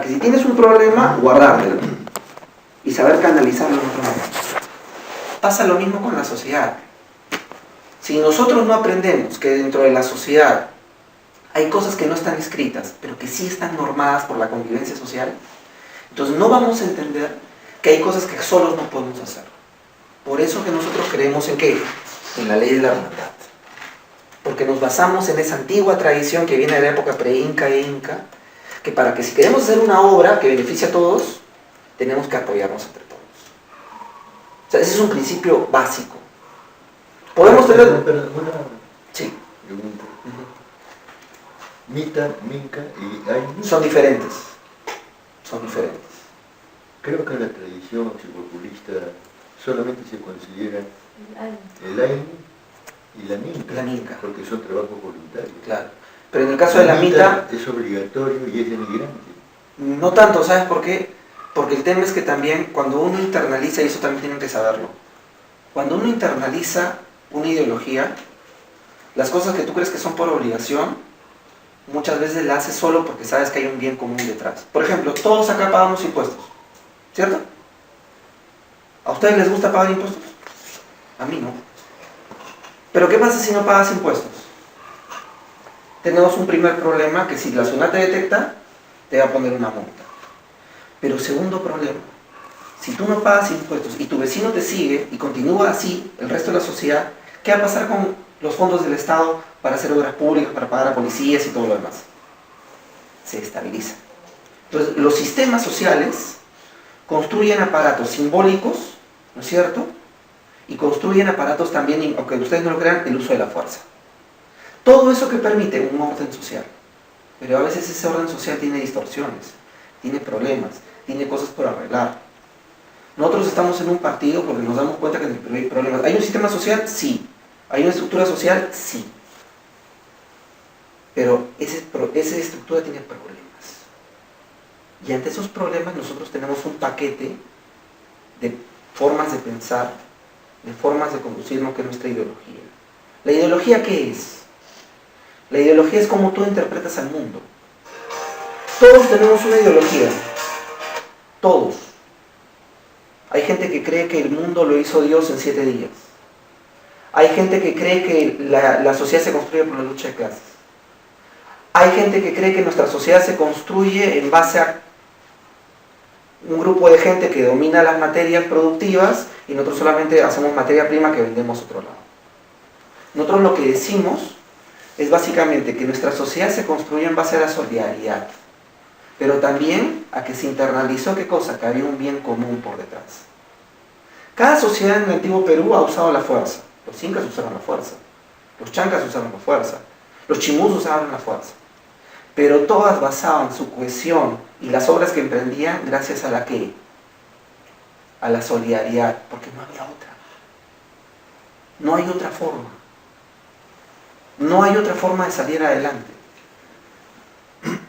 A que si tienes un problema, guardártelo y saber canalizarlo en otro momento. Pasa lo mismo con la sociedad. Si nosotros no aprendemos que dentro de la sociedad hay cosas que no están escritas, pero que sí están normadas por la convivencia social, entonces no vamos a entender que hay cosas que solos no podemos hacer. Por eso que nosotros creemos en ¿qué? En la ley de la hermandad. Porque nos basamos en esa antigua tradición que viene de la época pre-inca e inca, que para que si queremos hacer una obra que beneficie a todos, tenemos que apoyarnos entre todos. O sea, ese es un principio básico. Podemos tener... Sí. Pregunta. Mita, Minca y Ainu son diferentes. Son diferentes. Creo que en la tradición populista solamente se considera el Ainu y la Minca. La Minca. Porque son trabajos voluntarios. Claro. Pero en el caso de la Mita... es obligatorio y es denigrante. No tanto, ¿sabes por qué? Porque el tema es que también cuando uno internaliza, y eso también tienen que saberlo, cuando uno internaliza una ideología, las cosas que tú crees que son por obligación, muchas veces las haces solo porque sabes que hay un bien común detrás. Por ejemplo, todos acá pagamos impuestos, ¿cierto? ¿A ustedes les gusta pagar impuestos? A mí no. Pero ¿qué pasa si no pagas impuestos? Tenemos un primer problema que si la SUNAT te detecta, te va a poner una multa. Pero segundo problema, si tú no pagas impuestos y tu vecino te sigue y continúa así el resto de la sociedad, ¿qué va a pasar con los fondos del Estado para hacer obras públicas, para pagar a policías y todo lo demás? Se estabiliza. Entonces, los sistemas sociales construyen aparatos simbólicos, ¿no es cierto? Y construyen aparatos también, aunque ustedes no lo crean, el uso de la fuerza. Todo eso que permite un orden social. Pero a veces ese orden social tiene distorsiones, tiene problemas, tiene cosas por arreglar. Nosotros estamos en un partido porque nos damos cuenta que hay problemas. ¿Hay un sistema social? Sí. ¿Hay una estructura social? Sí. Pero esa estructura tiene problemas. Y ante esos problemas nosotros tenemos un paquete de formas de pensar, de formas de conducirnos que es nuestra ideología. ¿La ideología qué es? La ideología es cómo tú interpretas al mundo. Todos tenemos una ideología. Todos. Hay gente que cree que el mundo lo hizo Dios en 7 días. Hay gente que cree que la sociedad se construye por la lucha de clases. Hay gente que cree que nuestra sociedad se construye en base a un grupo de gente que domina las materias productivas y nosotros solamente hacemos materia prima que vendemos a otro lado. Nosotros lo que decimos es básicamente que nuestra sociedad se construye en base a la solidaridad, pero también a que se internalizó ¿qué cosa? Que había un bien común por detrás. Cada sociedad en el antiguo Perú ha usado la fuerza. Los incas usaron la fuerza, los chancas usaron la fuerza, los chimús usaron la fuerza, pero todas basaban su cohesión y las obras que emprendían gracias a la ¿qué? A la solidaridad, porque no había otra. No hay otra forma. No hay otra forma de salir adelante.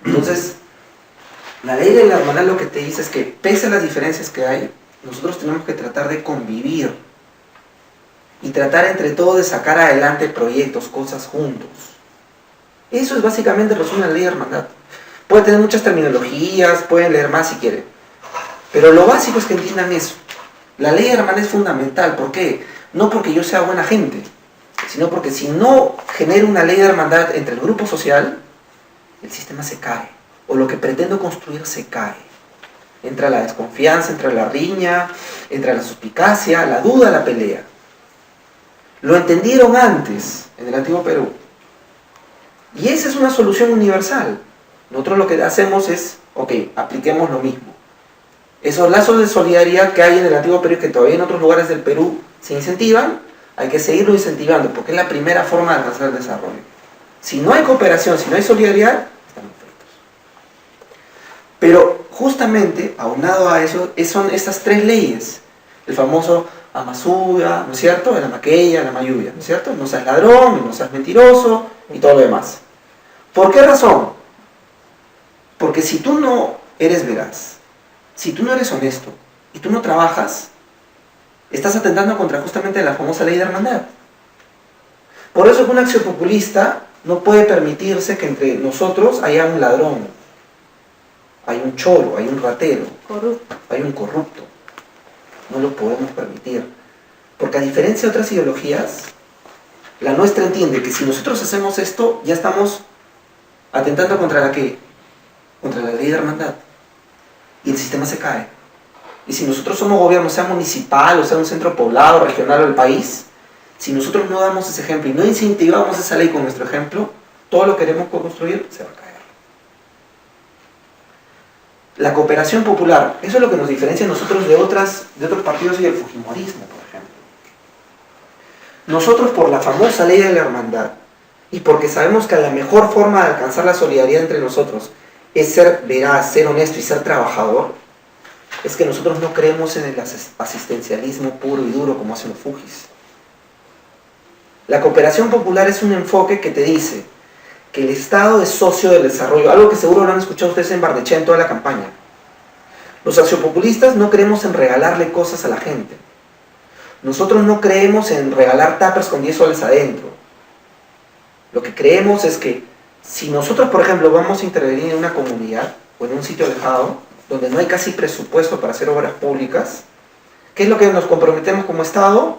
Entonces, la ley de la hermandad lo que te dice es que, pese a las diferencias que hay, nosotros tenemos que tratar de convivir y tratar entre todos de sacar adelante proyectos, cosas juntos. Eso es básicamente el resumen de la ley de hermandad. Puede tener muchas terminologías, pueden leer más si quieren, pero lo básico es que entiendan eso. La ley de hermandad es fundamental. ¿Por qué? No porque yo sea buena gente, sino porque si no genero una ley de hermandad entre el grupo social, el sistema se cae, o lo que pretendo construir se cae. Entra la desconfianza, entra la riña, entra la suspicacia, la duda, la pelea. Lo entendieron antes, en el antiguo Perú. Y esa es una solución universal. Nosotros lo que hacemos es, ok, apliquemos lo mismo. Esos lazos de solidaridad que hay en el antiguo Perú y que todavía en otros lugares del Perú se incentivan, hay que seguirlo incentivando, porque es la primera forma de alcanzar el desarrollo. Si no hay cooperación, si no hay solidaridad, estamos fritos. Pero justamente, aunado a eso, son estas 3 leyes. El famoso Amasuda, ¿no es cierto? El Amaqueya, el Amayuya, ¿no es cierto? No seas ladrón, no seas mentiroso y todo lo demás. ¿Por qué razón? Porque si tú no eres veraz, si tú no eres honesto y tú no trabajas, estás atentando contra justamente la famosa ley de hermandad. Por eso que una acción populista no puede permitirse que entre nosotros haya un ladrón, hay un choro, hay un ratero, corrupto. hay un corrupto. No lo podemos permitir. Porque a diferencia de otras ideologías, la nuestra entiende que si nosotros hacemos esto, ya estamos atentando contra la ¿qué? Contra la ley de hermandad. Y el sistema se cae. Y si nosotros somos gobierno, sea municipal, o sea un centro poblado, regional o el país, si nosotros no damos ese ejemplo y no incentivamos esa ley con nuestro ejemplo, todo lo que queremos construir se va a caer. La cooperación popular, eso es lo que nos diferencia a nosotros de otros partidos y del fujimorismo, por ejemplo. Nosotros, por la famosa ley de la hermandad, y porque sabemos que la mejor forma de alcanzar la solidaridad entre nosotros es ser veraz, ser honesto y ser trabajador, es que nosotros no creemos en el asistencialismo puro y duro como hacen los fujis. La cooperación popular es un enfoque que te dice que el Estado es socio del desarrollo, algo que seguro lo han escuchado ustedes en Barnechea en toda la campaña. Los aciopopulistas no creemos en regalarle cosas a la gente. Nosotros no creemos en regalar tuppers con 10 soles adentro. Lo que creemos es que si nosotros, por ejemplo, vamos a intervenir en una comunidad o en un sitio alejado, donde no hay casi presupuesto para hacer obras públicas, ¿qué es lo que nos comprometemos como Estado?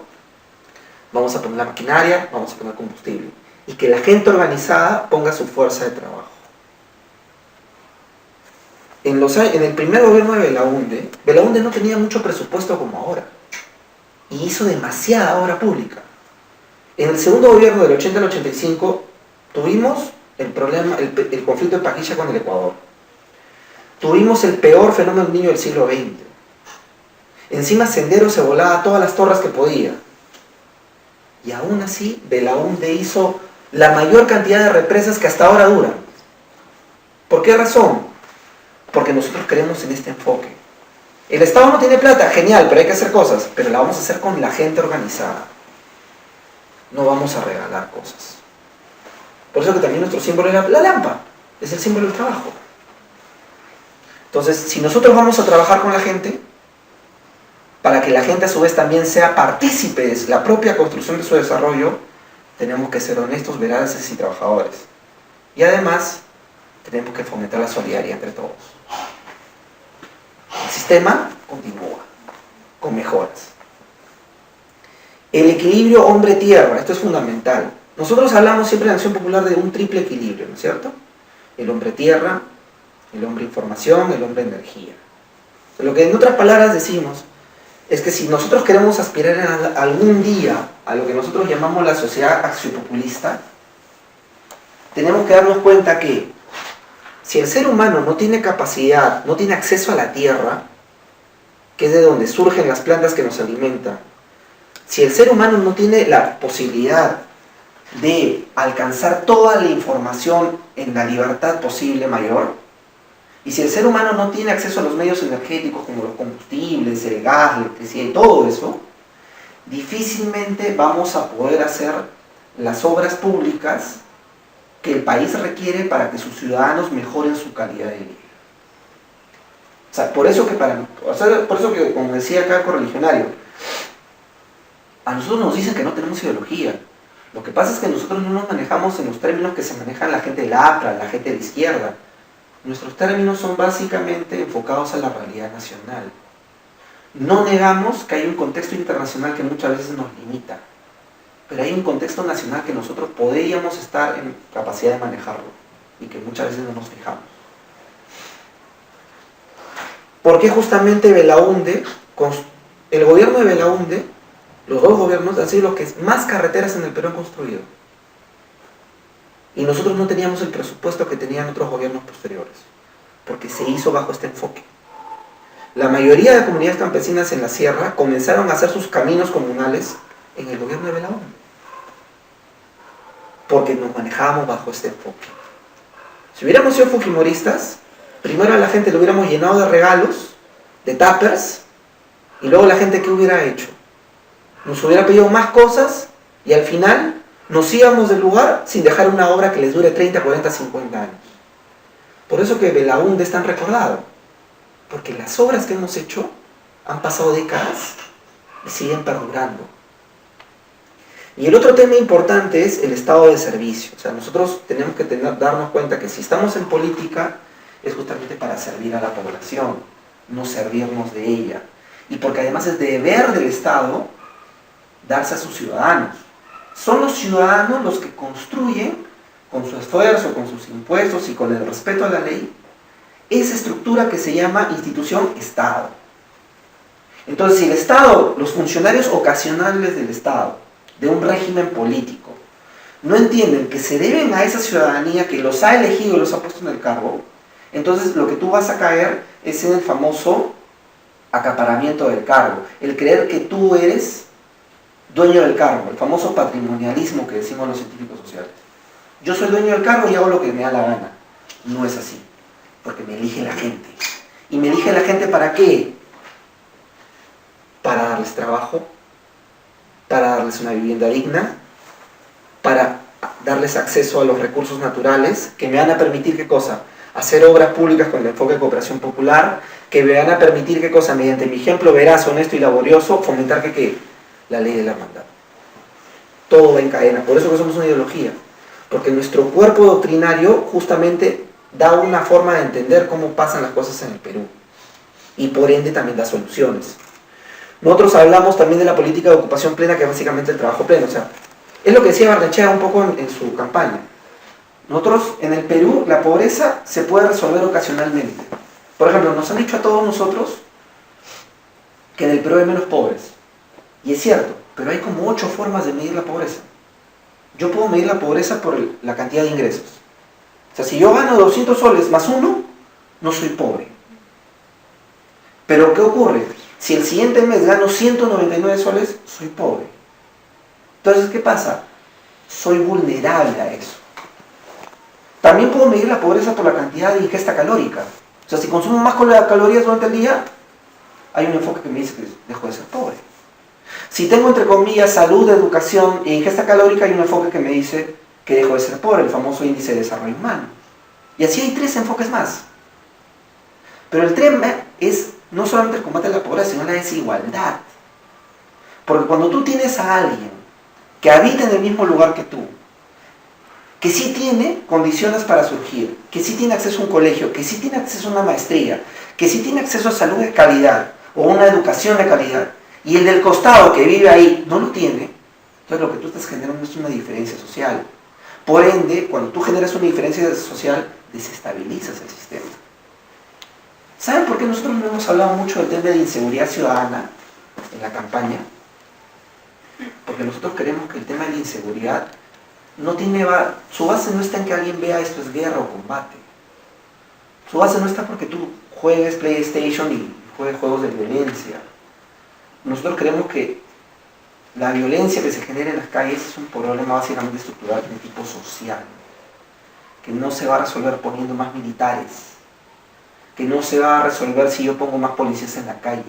Vamos a poner la maquinaria, vamos a poner combustible. Y que la gente organizada ponga su fuerza de trabajo. En el primer gobierno de Belaúnde no tenía mucho presupuesto como ahora. Y hizo demasiada obra pública. En el segundo gobierno del 80 al 85 tuvimos el conflicto de Paquilla con el Ecuador. Tuvimos el peor fenómeno del niño del siglo XX. Encima Sendero se volaba todas las torres que podía. Y aún así, Belaúnde hizo la mayor cantidad de represas que hasta ahora duran. ¿Por qué razón? Porque nosotros creemos en este enfoque. El Estado no tiene plata, genial, pero hay que hacer cosas. Pero la vamos a hacer con la gente organizada. No vamos a regalar cosas. Por eso que también nuestro símbolo es la lámpara. Es el símbolo del trabajo. Entonces, si nosotros vamos a trabajar con la gente, para que la gente a su vez también sea partícipe de la propia construcción de su desarrollo, tenemos que ser honestos, veraces y trabajadores. Y además, tenemos que fomentar la solidaridad entre todos. El sistema continúa, con mejoras. El equilibrio hombre-tierra, esto es fundamental. Nosotros hablamos siempre en Acción Popular de un triple equilibrio, ¿no es cierto? El hombre-tierra, el hombre-información, el hombre-energía. Lo que en otras palabras decimos es que si nosotros queremos aspirar algún día a lo que nosotros llamamos la sociedad axiopopulista, tenemos que darnos cuenta que si el ser humano no tiene capacidad, no tiene acceso a la tierra, que es de donde surgen las plantas que nos alimentan, si el ser humano no tiene la posibilidad de alcanzar toda la información en la libertad posible mayor, y si el ser humano no tiene acceso a los medios energéticos como los combustibles, el gas, la electricidad y todo eso, difícilmente vamos a poder hacer las obras públicas que el país requiere para que sus ciudadanos mejoren su calidad de vida. O sea, por eso que como decía acá el correligionario, a nosotros nos dicen que no tenemos ideología. Lo que pasa es que nosotros no nos manejamos en los términos que se manejan la gente de la APRA, la gente de izquierda. Nuestros términos son básicamente enfocados a la realidad nacional. No negamos que hay un contexto internacional que muchas veces nos limita, pero hay un contexto nacional que nosotros podríamos estar en capacidad de manejarlo y que muchas veces no nos fijamos. ¿Por qué justamente Belaúnde, el gobierno de Belaúnde, los dos gobiernos han sido los que más carreteras en el Perú han construido? Y nosotros no teníamos el presupuesto que tenían otros gobiernos posteriores, porque se hizo bajo este enfoque. La mayoría de comunidades campesinas en la sierra comenzaron a hacer sus caminos comunales en el gobierno de Belaúnde, porque nos manejábamos bajo este enfoque. Si hubiéramos sido fujimoristas, primero a la gente le hubiéramos llenado de regalos, de tuppers, y luego la gente, ¿qué hubiera hecho? Nos hubiera pedido más cosas y al final nos íbamos del lugar sin dejar una obra que les dure 30, 40, 50 años. Por eso que Belaúnde es tan recordado, porque las obras que hemos hecho han pasado décadas y siguen perdurando. Y el otro tema importante es el estado de servicio. O sea, nosotros tenemos que darnos cuenta que si estamos en política es justamente para servir a la población, no servirnos de ella. Y porque además es deber del Estado darse a sus ciudadanos. Son los ciudadanos los que construyen, con su esfuerzo, con sus impuestos y con el respeto a la ley, esa estructura que se llama institución Estado. Entonces, si el Estado, los funcionarios ocasionales del Estado, de un régimen político, no entienden que se deben a esa ciudadanía que los ha elegido y los ha puesto en el cargo, entonces lo que tú vas a caer es en el famoso acaparamiento del cargo, el creer que tú eres dueño del cargo, el famoso patrimonialismo que decimos los científicos sociales. Yo soy dueño del cargo y hago lo que me da la gana. No es así, porque me elige la gente. ¿Y me elige la gente para qué? Para darles trabajo, para darles una vivienda digna, para darles acceso a los recursos naturales que me van a permitir, ¿qué cosa? Hacer obras públicas con el enfoque de cooperación popular, que me van a permitir, ¿qué cosa? Mediante mi ejemplo veraz, honesto y laborioso, fomentar que ¿qué? La ley de la hermandad. Todo va en cadena, por eso que somos una ideología, porque nuestro cuerpo doctrinario justamente da una forma de entender cómo pasan las cosas en el Perú, y por ende también da soluciones. Nosotros hablamos también de la política de ocupación plena, que es básicamente el trabajo pleno, o sea, es lo que decía Barnechea un poco en su campaña. Nosotros, en el Perú, la pobreza se puede resolver ocasionalmente. Por ejemplo, nos han dicho a todos nosotros que en el Perú hay menos pobres. Y es cierto, pero hay como 8 formas de medir la pobreza. Yo puedo medir la pobreza por la cantidad de ingresos. O sea, si yo gano 200 soles más 1, no soy pobre. Pero ¿qué ocurre? Si el siguiente mes gano 199 soles, soy pobre. Entonces, ¿qué pasa? Soy vulnerable a eso. También puedo medir la pobreza por la cantidad de ingesta calórica. O sea, si consumo más calorías durante el día, hay un enfoque que me dice que dejo de ser pobre. Si tengo, entre comillas, salud, educación e ingesta calórica, hay un enfoque que me dice que dejo de ser pobre, el famoso índice de desarrollo humano. Y así hay 3 enfoques más. Pero el tema es no solamente el combate a la pobreza, sino la desigualdad. Porque cuando tú tienes a alguien que habita en el mismo lugar que tú, que sí tiene condiciones para surgir, que sí tiene acceso a un colegio, que sí tiene acceso a una maestría, que sí tiene acceso a salud de calidad o una educación de calidad, y el del costado que vive ahí no lo tiene, entonces lo que tú estás generando es una diferencia social. Por ende, cuando tú generas una diferencia social, desestabilizas el sistema. ¿Saben por qué nosotros no hemos hablado mucho del tema de inseguridad ciudadana en la campaña? Porque nosotros creemos que el tema de la inseguridad no tiene su base no está en que alguien vea esto es guerra o combate. Su base no está porque tú juegues PlayStation y juegues juegos de violencia. Nosotros creemos que la violencia que se genera en las calles es un problema básicamente estructural de tipo social, que no se va a resolver poniendo más militares, que no se va a resolver si yo pongo más policías en la calle.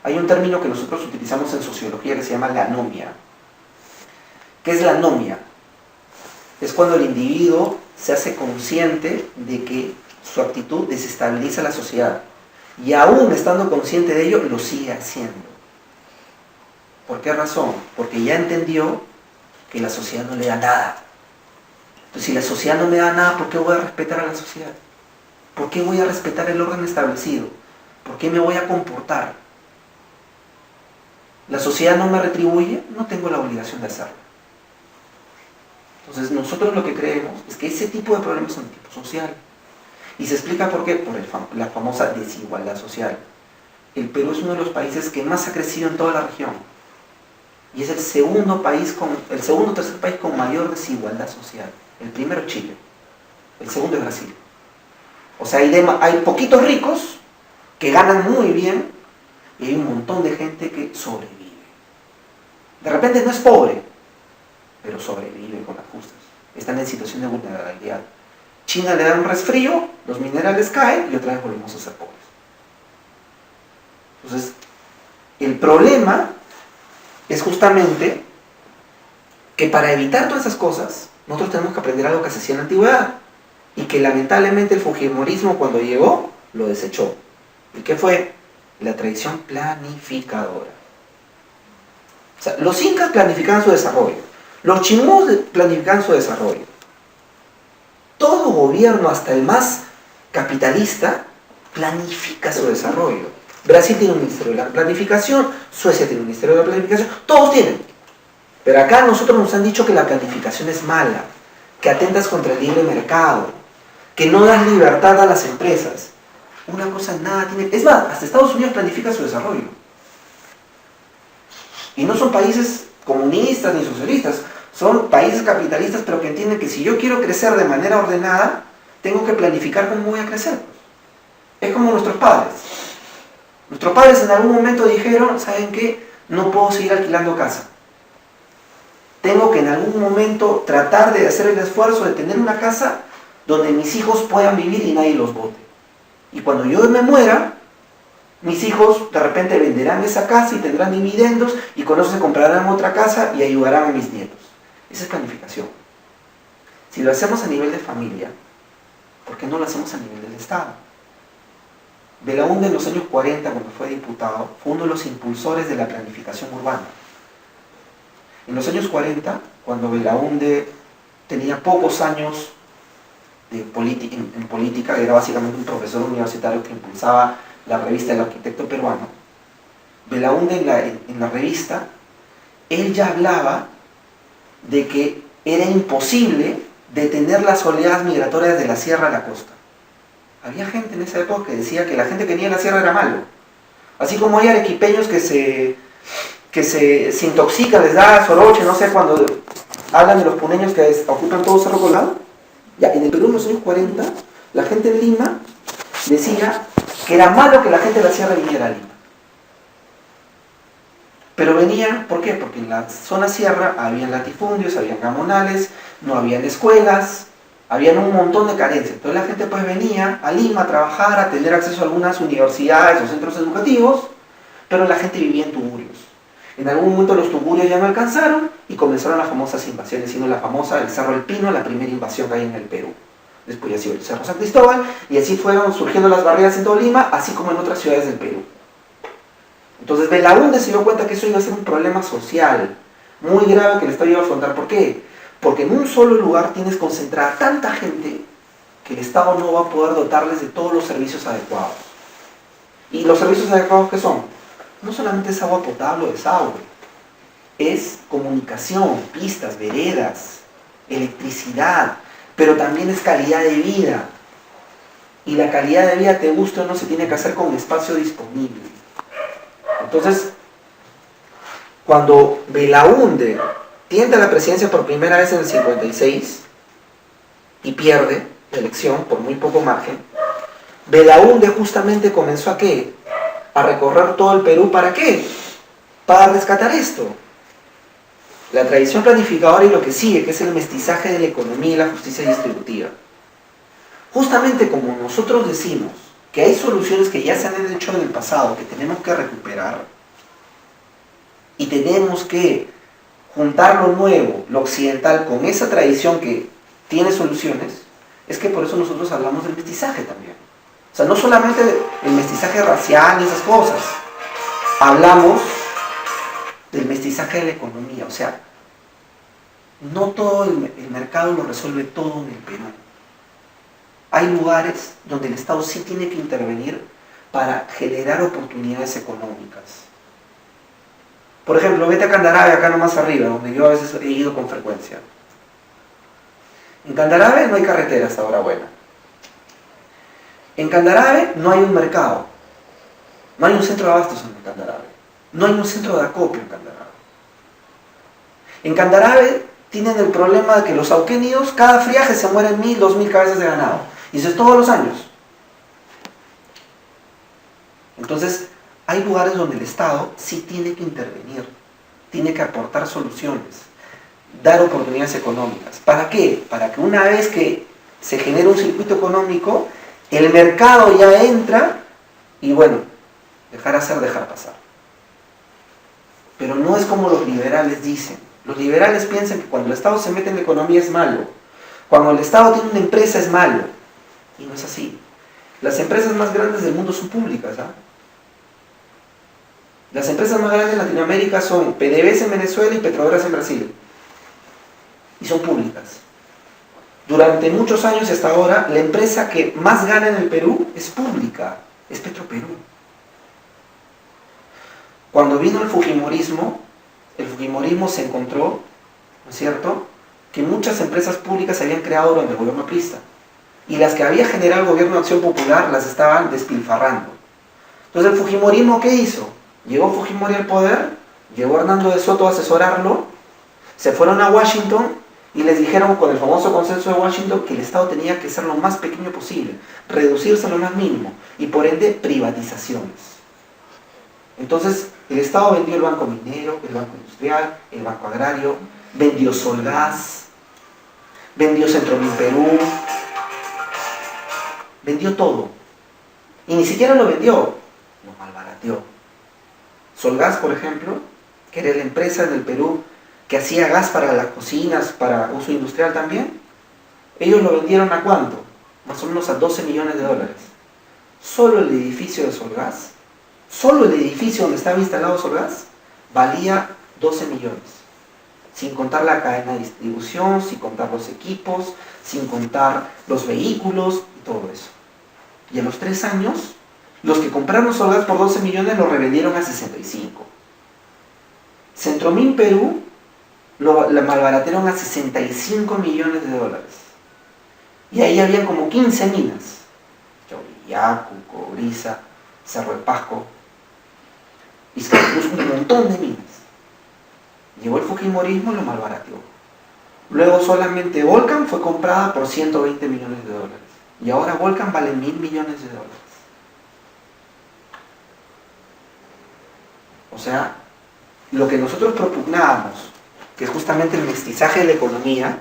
Hay un término que nosotros utilizamos en sociología que se llama la anomia. ¿Qué es la anomia? Es cuando el individuo se hace consciente de que su actitud desestabiliza la sociedad y aún estando consciente de ello, lo sigue haciendo. ¿Por qué razón? Porque ya entendió que la sociedad no le da nada. Entonces, si la sociedad no me da nada, ¿por qué voy a respetar a la sociedad? ¿Por qué voy a respetar el orden establecido? ¿Por qué me voy a comportar? ¿La sociedad no me retribuye? No tengo la obligación de hacerlo. Entonces, nosotros lo que creemos es que ese tipo de problemas son de tipo social. Y se explica por qué, por la famosa desigualdad social. El Perú es uno de los países que más ha crecido en toda la región. Y es el segundo o tercer país con mayor desigualdad social. El primero Chile, el segundo es Brasil. O sea, hay poquitos ricos que ganan muy bien y hay un montón de gente que sobrevive. De repente no es pobre, pero sobrevive con las justas. Están en situación de vulnerabilidad. China le da un resfrío, los minerales caen y otra vez volvemos a ser pobres. Entonces, el problema es justamente que para evitar todas esas cosas, nosotros tenemos que aprender algo que se hacía en la antigüedad y que lamentablemente el fujimorismo cuando llegó, lo desechó. ¿Y qué fue? La tradición planificadora. O sea, los incas planificaban su desarrollo, los chimús planificaban su desarrollo. Todo gobierno, hasta el más capitalista, planifica su desarrollo. Brasil tiene un ministerio de la planificación, Suecia tiene un ministerio de la planificación, todos tienen. Pero acá a nosotros nos han dicho que la planificación es mala, que atentas contra el libre mercado, que no das libertad a las empresas. Una cosa nada tiene... Es más, hasta Estados Unidos planifica su desarrollo. Y no son países comunistas ni socialistas, son países capitalistas, pero que entienden que si yo quiero crecer de manera ordenada, tengo que planificar cómo voy a crecer. Es como nuestros padres. Nuestros padres en algún momento dijeron, ¿saben qué? No puedo seguir alquilando casa. Tengo que en algún momento tratar de hacer el esfuerzo de tener una casa donde mis hijos puedan vivir y nadie los bote. Y cuando yo me muera, mis hijos de repente venderán esa casa y tendrán dividendos y con eso se comprarán otra casa y ayudarán a mis nietos. Esa es planificación. Si lo hacemos a nivel de familia, ¿por qué no lo hacemos a nivel del Estado? Belaúnde en los años 40, cuando fue diputado, fue uno de los impulsores de la planificación urbana. En los años 40, cuando Belaúnde tenía pocos años en política, era básicamente un profesor universitario que impulsaba la revista del arquitecto peruano, Belaúnde en la revista, él ya hablaba de que era imposible detener las oleadas migratorias de la sierra a la costa. Había gente en esa época que decía que la gente que venía de la sierra era malo. Así como hay arequipeños que se intoxican, les da soroche, no sé, cuando hablan de los puneños que ocupan todo Cerro Colado. Ya, en el Perú en los años 40, la gente en Lima decía que era malo que la gente de la sierra viniera a Lima. Pero venía, ¿por qué? Porque en la zona sierra había latifundios, había gamonales, no habían escuelas, habían un montón de carencias. Entonces la gente pues venía a Lima a trabajar, a tener acceso a algunas universidades o centros educativos, pero la gente vivía en tugurios. En algún momento los tugurios ya no alcanzaron y comenzaron las famosas invasiones, siendo la famosa el Cerro del Pino, la primera invasión que hay en el Perú. Después ya ha sido el Cerro San Cristóbal, y así fueron surgiendo las barreras en todo Lima, así como en otras ciudades del Perú. Entonces Belaúnde se dio cuenta que eso iba a ser un problema social muy grave que el Estado iba a afrontar. ¿Por qué? Porque en un solo lugar tienes concentrada tanta gente que el Estado no va a poder dotarles de todos los servicios adecuados. ¿Y los servicios adecuados qué son? No solamente es agua potable o desagüe, es comunicación, pistas, veredas, electricidad, pero también es calidad de vida. Y la calidad de vida, te guste o no, se tiene que hacer con espacio disponible. Entonces, cuando Belaúnde tienta la presidencia por primera vez en el 56 y pierde la elección por muy poco margen, Belaúnde justamente comenzó ¿a qué? A recorrer todo el Perú. ¿Para qué? Para rescatar esto. La tradición planificadora y lo que sigue, que es el mestizaje de la economía y la justicia distributiva. Justamente como nosotros decimos que hay soluciones que ya se han hecho en el pasado, que tenemos que recuperar, y tenemos que juntar lo nuevo, lo occidental, con esa tradición que tiene soluciones, es que por eso nosotros hablamos del mestizaje también. O sea, no solamente el mestizaje racial y esas cosas, hablamos del mestizaje de la economía. O sea, no todo el mercado lo resuelve todo en el Perú. Hay lugares donde el Estado sí tiene que intervenir para generar oportunidades económicas. Por ejemplo, vete a Candarave, acá nomás arriba, donde yo a veces he ido con frecuencia. En Candarave no hay carretera hasta ahora buena. En Candarave no hay un mercado. No hay un centro de abastos en Candarave. No hay un centro de acopio en Candarave. En Candarave tienen el problema de que los auquénidos, cada friaje se mueren 1000, 2000 cabezas de ganado. Y eso es todos los años. Entonces, hay lugares donde el Estado sí tiene que intervenir, tiene que aportar soluciones, dar oportunidades económicas. ¿Para qué? Para que una vez que se genere un circuito económico, el mercado ya entra y bueno, dejar hacer, dejar pasar. Pero no es como los liberales dicen. Los liberales piensan que cuando el Estado se mete en la economía es malo. Cuando el Estado tiene una empresa es malo. Y no es así. Las empresas más grandes del mundo son públicas, ¿ah? Las empresas más grandes de Latinoamérica son PDVSA en Venezuela y Petrobras en Brasil. Y son públicas. Durante muchos años y hasta ahora, la empresa que más gana en el Perú es pública, es Petroperú. Cuando vino el Fujimorismo se encontró, ¿no es cierto?, que muchas empresas públicas se habían creado durante el gobierno aprista. Y las que había generado el gobierno de Acción Popular las estaban despilfarrando. Entonces el Fujimorismo, ¿qué hizo? Llegó Fujimori al poder, llegó Hernando de Soto a asesorarlo, se fueron a Washington y les dijeron con el famoso consenso de Washington que el Estado tenía que ser lo más pequeño posible, reducirse a lo más mínimo y por ende privatizaciones. Entonces el Estado vendió el Banco Minero, el Banco Industrial, el Banco Agrario, vendió Solgas, vendió Centromín Perú, vendió todo. Y ni siquiera lo vendió, lo malbarateó. Solgas, por ejemplo, que era la empresa en el Perú que hacía gas para las cocinas, para uso industrial también, ellos lo vendieron ¿a cuánto? Más o menos a 12 millones de dólares. Solo el edificio de Solgas, solo el edificio donde estaba instalado Solgas, valía 12 millones. Sin contar la cadena de distribución, sin contar los equipos, sin contar los vehículos y todo eso. Y a los 3 años, los que compraron Solgas por 12 millones lo revendieron a 65. Centromín Perú la malbaratearon a 65 millones de dólares. Y ahí habían como 15 minas. Chorillaco, Cobriza, Cerro de Pasco, Izcalcus, un montón de minas. Llegó el Fujimorismo y lo malbarateó. Luego solamente Volcan fue comprada por 120 millones de dólares. Y ahora Volcan vale 1.000 millones de dólares. O sea, lo que nosotros propugnábamos, que es justamente el mestizaje de la economía,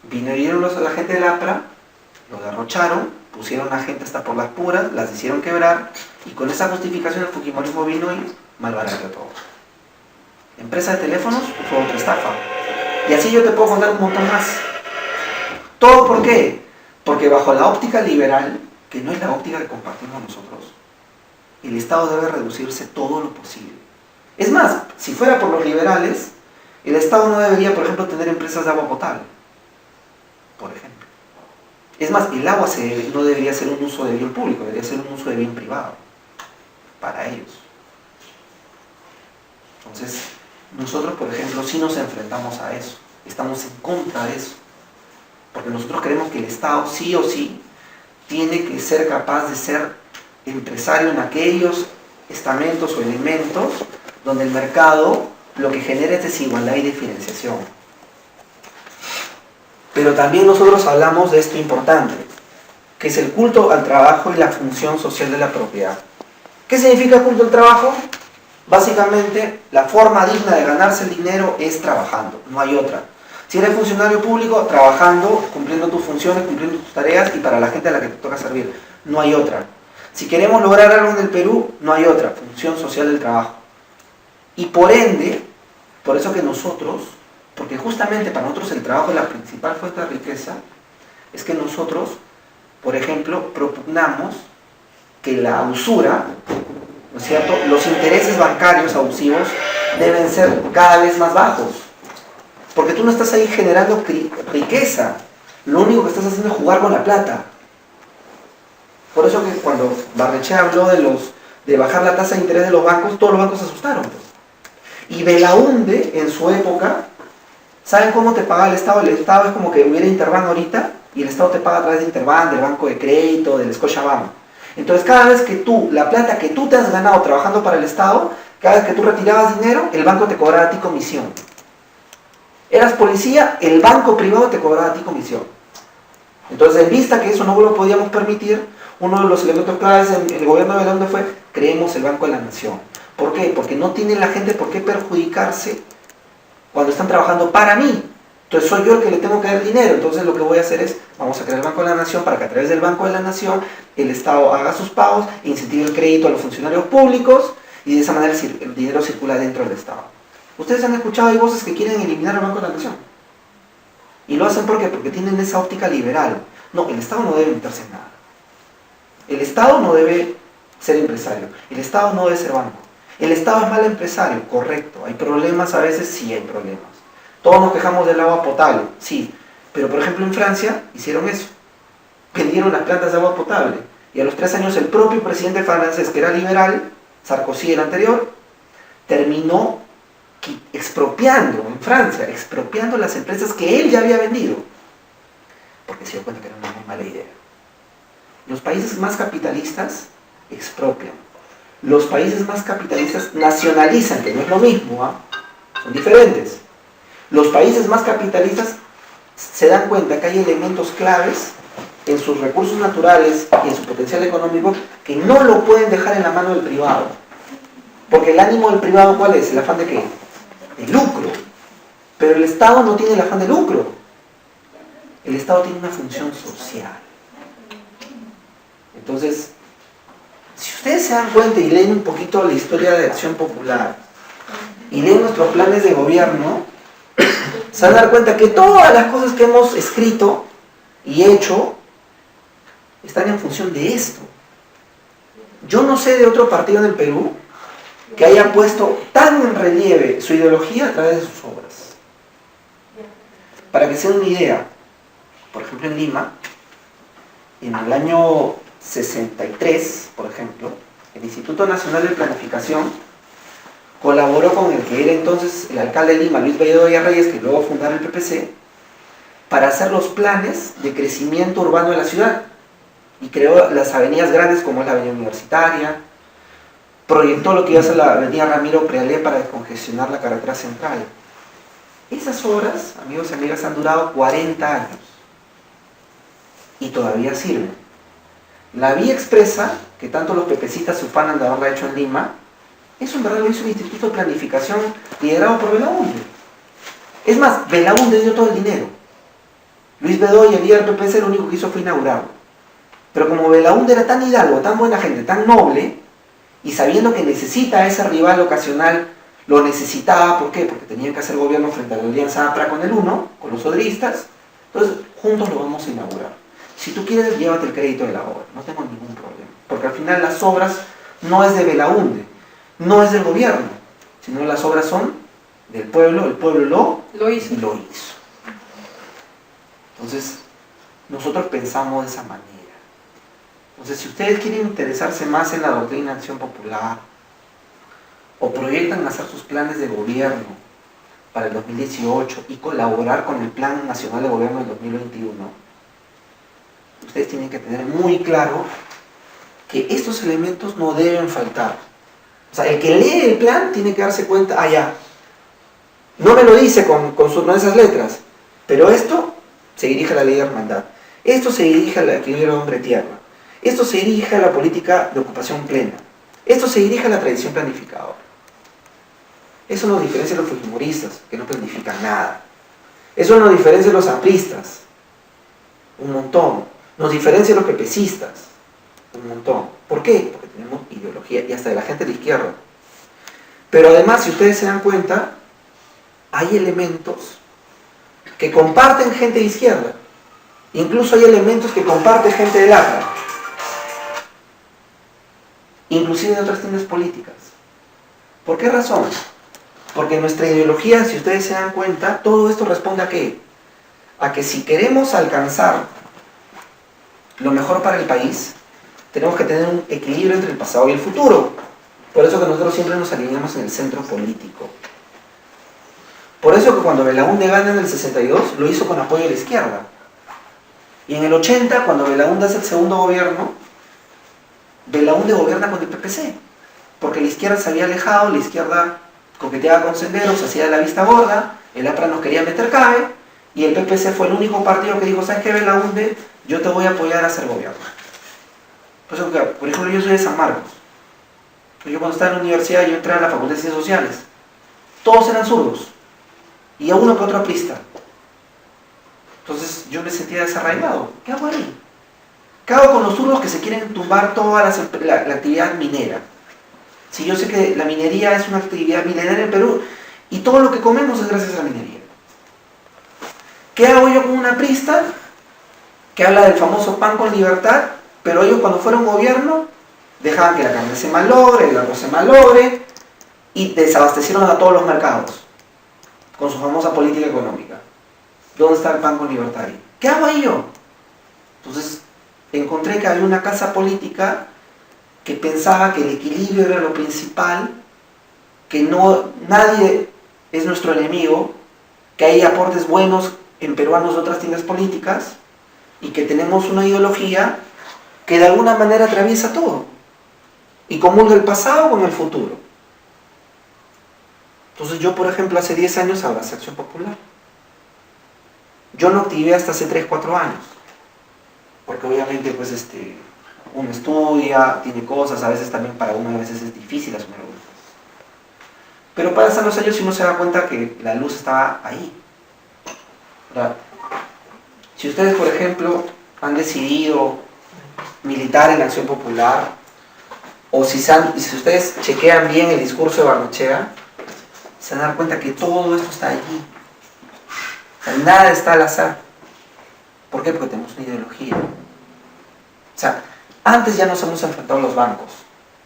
vinieron la gente del APRA, lo derrocharon, pusieron a gente hasta por las puras, las hicieron quebrar, y con esa justificación el Fujimorismo vino y malbarateó todo. Empresa de teléfonos fue otra estafa. Y así yo te puedo contar un montón más. ¿Todo por qué? Porque bajo la óptica liberal, que no es la óptica que compartimos nosotros, el Estado debe reducirse todo lo posible. Es más, si fuera por los liberales, el Estado no debería, por ejemplo, tener empresas de agua potable. Por ejemplo. Es más, el agua no debería ser un uso de bien público, debería ser un uso de bien privado. Para ellos. Entonces, nosotros, por ejemplo, sí nos enfrentamos a eso. Estamos en contra de eso. Porque nosotros creemos que el Estado, sí o sí, tiene que ser capaz de ser empresario en aquellos estamentos o elementos donde el mercado lo que genera es desigualdad y diferenciación. Pero también nosotros hablamos de esto importante, que es el culto al trabajo y la función social de la propiedad. ¿Qué significa culto al trabajo? Básicamente, la forma digna de ganarse el dinero es trabajando, no hay otra. Si eres funcionario público, trabajando, cumpliendo tus funciones, cumpliendo tus tareas y para la gente a la que te toca servir, no hay otra. Si queremos lograr algo en el Perú, no hay otra, función social del trabajo. Y por ende, por eso que nosotros, porque justamente para nosotros el trabajo es la principal fuente de riqueza, es que nosotros, por ejemplo, propugnamos que la usura, ¿no es cierto?, los intereses bancarios abusivos deben ser cada vez más bajos. Porque tú no estás ahí generando riqueza, lo único que estás haciendo es jugar con la plata. Por eso que cuando Barnechea habló de bajar la tasa de interés de los bancos, todos los bancos se asustaron. Y Belaunde, en su época, ¿saben cómo te paga el Estado? El Estado es como que hubiera Interbank ahorita, y el Estado te paga a través de Interbank, del Banco de Crédito, del Scotiabank. Entonces, cada vez que la plata que tú te has ganado trabajando para el Estado, cada vez que tú retirabas dinero, el banco te cobraba a ti comisión. Eras policía, el banco privado te cobraba a ti comisión. Entonces, en vista que eso no lo podíamos permitir, uno de los elementos claves en el gobierno de Belaunde fue: creemos el Banco de la Nación. ¿Por qué? Porque no tiene la gente por qué perjudicarse cuando están trabajando para mí. Entonces soy yo el que le tengo que dar dinero. Entonces lo que voy a hacer es, vamos a crear el Banco de la Nación para que a través del Banco de la Nación el Estado haga sus pagos e incentive el crédito a los funcionarios públicos, y de esa manera el dinero circula dentro del Estado. Ustedes han escuchado, hay voces que quieren eliminar el Banco de la Nación. Y lo hacen ¿por qué? Porque tienen esa óptica liberal. No, el Estado no debe meterse en nada. El Estado no debe ser empresario. El Estado no debe ser banco. El Estado es mal empresario, correcto. ¿Hay problemas a veces? Sí hay problemas. Todos nos quejamos del agua potable, sí, pero por ejemplo en Francia hicieron eso, vendieron las plantas de agua potable, y a los 3 años el propio presidente francés, que era liberal, Sarkozy el anterior, terminó expropiando en Francia, expropiando las empresas que él ya había vendido, porque se dio cuenta que era una muy mala idea. Los países más capitalistas expropian. Los países más capitalistas nacionalizan, que no es lo mismo, ¿eh? Son diferentes. Los países más capitalistas se dan cuenta que hay elementos claves en sus recursos naturales y en su potencial económico que no lo pueden dejar en la mano del privado. Porque el ánimo del privado, ¿cuál es? ¿El afán de qué? De lucro. Pero el Estado no tiene el afán de lucro. El Estado tiene una función social. Entonces, si ustedes se dan cuenta y leen un poquito la historia de Acción Popular y leen nuestros planes de gobierno, se van a dar cuenta que todas las cosas que hemos escrito y hecho están en función de esto. Yo no sé de otro partido en el Perú que haya puesto tan en relieve su ideología a través de sus obras. Para que se den una idea, por ejemplo en Lima, en el año 63, por ejemplo, el Instituto Nacional de Planificación colaboró con el que era entonces el alcalde de Lima, Luis Bedoya Reyes, que luego fundara el PPC, para hacer los planes de crecimiento urbano de la ciudad. Y creó las avenidas grandes como es la avenida Universitaria, proyectó lo que iba a ser la avenida Ramiro Prealé para descongestionar la carretera central. Esas obras, amigos y amigas, han durado 40 años y todavía sirven. La vía expresa, que tanto los pepecistas se ufanan de haberla hecho en Lima, eso en verdad lo hizo el Instituto de Planificación liderado por Belaúnde. Es más, Belaúnde dio todo el dinero. Luis Bedoya, el líder del PPC, lo único que hizo fue inaugurarlo. Pero como Belaúnde era tan hidalgo, tan buena gente, tan noble, y sabiendo que necesita a ese rival ocasional, lo necesitaba, ¿por qué? Porque tenían que hacer gobierno frente a la alianza APRA con el UNO, con los odristas, entonces juntos lo vamos a inaugurar. Si tú quieres, llévate el crédito de la obra, no tengo ningún problema, porque al final las obras no es de Belaúnde, no es del gobierno, sino las obras son del pueblo, el pueblo lo hizo. Entonces, nosotros pensamos de esa manera. Entonces, si ustedes quieren interesarse más en la doctrina de Acción Popular, o proyectan hacer sus planes de gobierno para el 2018 y colaborar con el Plan Nacional de Gobierno del 2021, ustedes tienen que tener muy claro que estos elementos no deben faltar. O sea, el que lee el plan tiene que darse cuenta, ya, no me lo dice con esas letras, pero esto se dirige a la ley de hermandad, esto se dirige al equilibrio hombre-tierra, esto se dirige a la política de ocupación plena, esto se dirige a la tradición planificadora. Eso nos diferencia de los fujimoristas, que no planifican nada. Eso nos diferencia de los amplistas, un montón. Nos diferencia de los pepecistas, un montón. ¿Por qué? Porque tenemos ideología, y hasta de la gente de la izquierda. Pero además, si ustedes se dan cuenta, hay elementos que comparten gente de izquierda. Incluso hay elementos que comparte gente del APRA. Inclusive de otras tiendas políticas. ¿Por qué razón? Porque nuestra ideología, si ustedes se dan cuenta, todo esto responde a ¿qué? A que si queremos alcanzar lo mejor para el país, tenemos que tener un equilibrio entre el pasado y el futuro. Por eso que nosotros siempre nos alineamos en el centro político. Por eso que cuando Belaúnde gana en el 62, lo hizo con apoyo de la izquierda. Y en el 80, cuando Belaúnde hace el segundo gobierno, Belaúnde gobierna con el PPC. Porque la izquierda se había alejado, la izquierda coqueteaba con Senderos, hacía de la vista gorda, el APRA nos quería meter cabe, y el PPC fue el único partido que dijo, ¿sabes qué, Belaúnde? Yo te voy a apoyar a hacer gobierno. Por ejemplo, yo soy de San Marcos. Yo cuando estaba en la universidad, yo entré a la Facultad de Ciencias Sociales. Todos eran zurdos. Y a uno que otro aprista. Entonces yo me sentía desarraigado. ¿Qué hago ahí? ¿Qué hago con los zurdos que se quieren tumbar toda la actividad minera? Si yo sé que la minería es una actividad milenaria en Perú y todo lo que comemos es gracias a la minería. ¿Qué hago yo con un aprista que habla del famoso pan con libertad, pero ellos cuando fueron gobierno dejaban que la carne se malogre, el arroz se malogre y desabastecieron a todos los mercados? con su famosa política económica. ¿Dónde está el Banco Libertario? ¿Qué hago ahí yo? Entonces, encontré que había una casa política que pensaba que el equilibrio era lo principal, que nadie es nuestro enemigo, que hay aportes buenos en peruanos de otras tiendas políticas y que tenemos una ideología que de alguna manera atraviesa todo y comulga el pasado con el futuro. Entonces yo, por ejemplo, hace 10 años abracé Acción Popular. Yo no activé hasta hace 3, 4 años, porque obviamente pues uno estudia, tiene cosas, a veces también para uno a veces es difícil asumir algunas cosas. Pero pasan los años y uno se da cuenta que la luz estaba ahí. ¿Verdad? Si ustedes, por ejemplo, han decidido militar en Acción Popular, o si ustedes chequean bien el discurso de Barnechea, se van a dar cuenta que todo esto está allí. O sea, nada está al azar. ¿Por qué? Porque tenemos una ideología. O sea, antes ya nos hemos enfrentado a los bancos,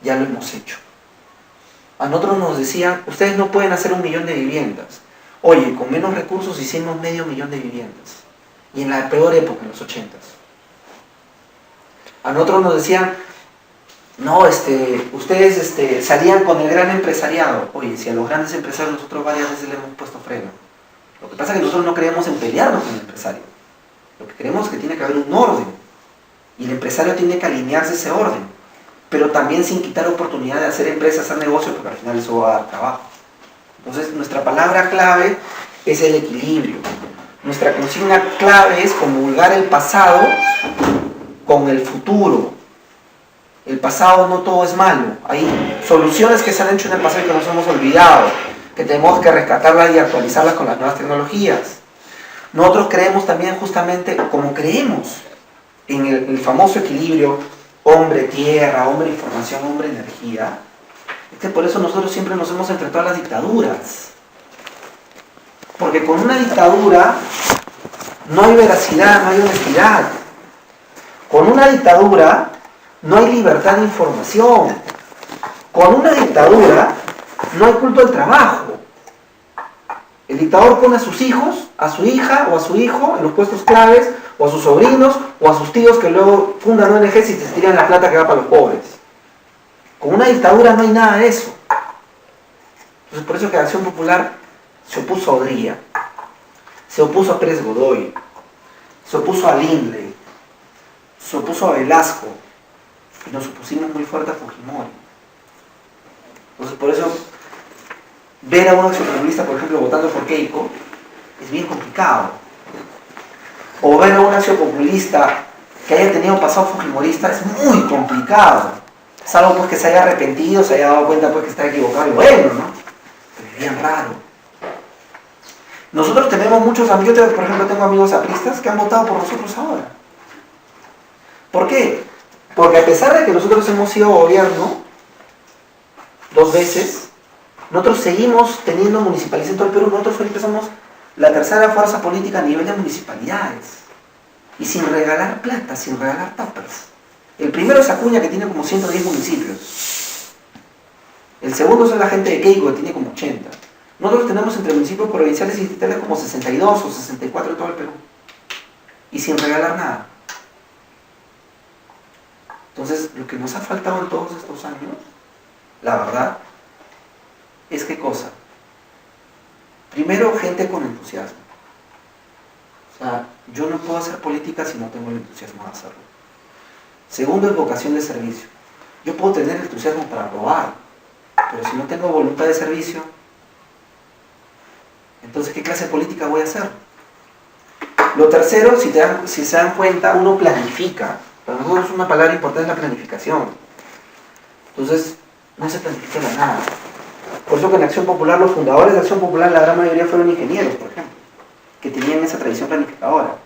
ya lo hemos hecho. A nosotros nos decían, ustedes no pueden hacer 1 millón de viviendas. Oye, con menos recursos hicimos 500.000 de viviendas. Y en la peor época, en los 80s. A nosotros nos decían, no, ustedes salían con el gran empresariado. Oye, si a los grandes empresarios nosotros varias veces le hemos puesto freno. Lo que pasa es que nosotros no creemos en pelearnos con el empresario. Lo que creemos es que tiene que haber un orden. Y el empresario tiene que alinearse a ese orden. Pero también sin quitar oportunidad de hacer empresas, hacer negocios, porque al final eso va a dar trabajo. Entonces, nuestra palabra clave es el equilibrio. Nuestra consigna clave es comulgar el pasado con el futuro. El pasado no todo es malo. Hay soluciones que se han hecho en el pasado y que nos hemos olvidado, que tenemos que rescatarlas y actualizarlas con las nuevas tecnologías. Nosotros creemos también justamente, como creemos en el famoso equilibrio hombre-tierra, hombre-información, hombre-energía, es que por eso nosotros siempre nos hemos enfrentado a las dictaduras. Porque con una dictadura no hay veracidad, no hay honestidad. Con una dictadura no hay libertad de información. Con una dictadura no hay culto al trabajo. El dictador pone a sus hijos, a su hija o a su hijo en los puestos claves, o a sus sobrinos, o a sus tíos que luego fundan ONGs y se tiran la plata que va para los pobres. Con una dictadura no hay nada de eso. Entonces por eso que Acción Popular se opuso a Odría, se opuso a Pérez Godoy, se opuso a Lindley, se opuso a Velasco, y nos opusimos muy fuerte a Fujimori. Entonces por eso ver a un accionista, por ejemplo, votando por Keiko, es bien complicado. O ver a un accionista que haya tenido pasado fujimorista es muy complicado. Salvo pues que se haya arrepentido, se haya dado cuenta pues que está equivocado y bueno, ¿no? Pero es bien raro. Nosotros tenemos muchos amigos, yo por ejemplo tengo amigos apristas que han votado por nosotros ahora. ¿Por qué? Porque a pesar de que nosotros hemos sido gobierno 2 veces, nosotros seguimos teniendo municipalidades en todo el Perú. Nosotros ahorita somos la tercera fuerza política a nivel de municipalidades. Y sin regalar plata, sin regalar tapas. El primero es Acuña, que tiene como 110 municipios. El segundo es la gente de Keiko, que tiene como 80. Nosotros tenemos entre municipios provinciales y distritales como 62 o 64 en todo el Perú. Y sin regalar nada. Entonces, lo que nos ha faltado en todos estos años, la verdad, es qué cosa. Primero, gente con entusiasmo. O sea, yo no puedo hacer política si no tengo el entusiasmo de hacerlo. Segundo, es vocación de servicio. Yo puedo tener entusiasmo para robar, pero si no tengo voluntad de servicio, entonces ¿qué clase de política voy a hacer? Lo tercero, si se dan cuenta, uno planifica. Para nosotros una palabra importante es la planificación. Entonces, no se planifica la nada. Por eso que en Acción Popular, los fundadores de Acción Popular, la gran mayoría fueron ingenieros, por ejemplo, que tenían esa tradición planificadora.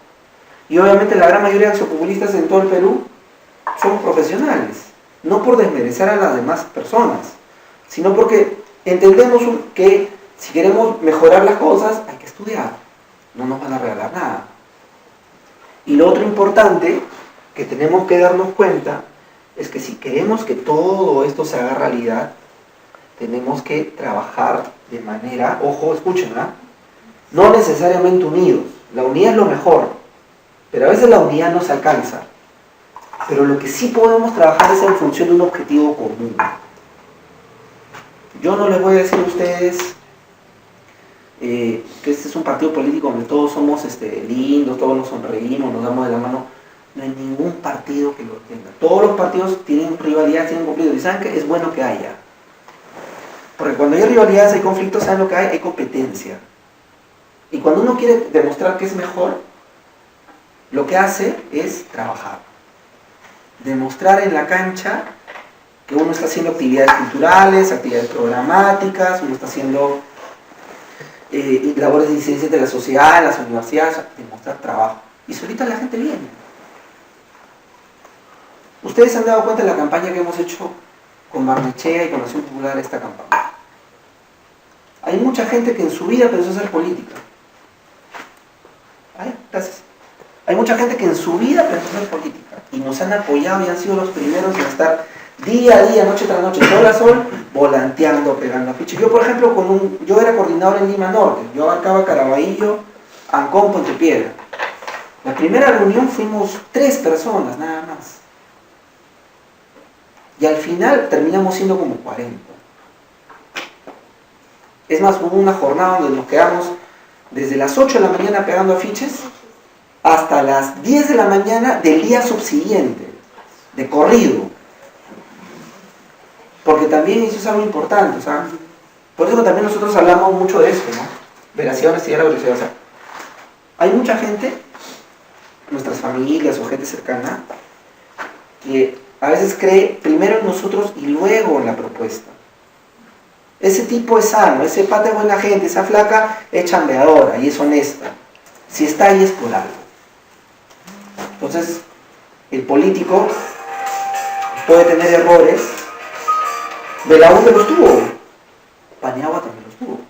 Y obviamente la gran mayoría de accionpopulistas en todo el Perú somos profesionales, no por desmerecer a las demás personas, sino porque entendemos que si queremos mejorar las cosas hay que estudiar, no nos van a regalar nada. Y lo otro importante que tenemos que darnos cuenta es que si queremos que todo esto se haga realidad, tenemos que trabajar de manera, ojo, escuchen, no necesariamente unidos. La unidad es lo mejor, pero a veces la unidad no se alcanza. Pero lo que sí podemos trabajar es en función de un objetivo común. Yo no les voy a decir a ustedes que este es un partido político donde todos somos lindos, todos nos sonreímos, nos damos de la mano. No hay ningún partido que lo tenga. Todos los partidos tienen rivalidades, tienen conflictos. Y saben que es bueno que haya. Porque cuando hay rivalidades, hay conflictos, ¿saben lo que hay? Hay competencia. Y cuando uno quiere demostrar que es mejor, lo que hace es trabajar. Demostrar en la cancha que uno está haciendo actividades culturales, actividades programáticas, uno está haciendo labores de incidencia de la sociedad, en las universidades, demostrar trabajo. Y solita la gente viene. Ustedes se han dado cuenta de la campaña que hemos hecho con Barnechea y con Acción Popular, esta campaña. Hay mucha gente que en su vida pensó hacer política. Gracias. Hay mucha gente que en su vida pensó hacer política y nos han apoyado y han sido los primeros en estar día a día, noche tras noche, sol a sol, volanteando, pegando afiches. Yo, por ejemplo, yo era coordinador en Lima Norte, yo abarcaba Caraballo, Ancón, Puente Piedra. La primera reunión fuimos 3 personas, nada más. Y al final terminamos siendo como 40. Es más, hubo una jornada donde nos quedamos desde las 8 de la mañana pegando afiches hasta las 10 de la mañana del día subsiguiente, de corrido. Porque también eso es algo importante, ¿sabes? Por eso también nosotros hablamos mucho de esto, ¿no? Veracidad, honestidad, la curiosidad. O sea, hay mucha gente, nuestras familias o gente cercana, que a veces cree primero en nosotros y luego en la propuesta. Ese tipo es sano, ese pata es buena gente, esa flaca es chambeadora y es honesta. Si está ahí es por algo. Entonces, el político puede tener errores. Belaúnde los tuvo, Paniagua también los tuvo.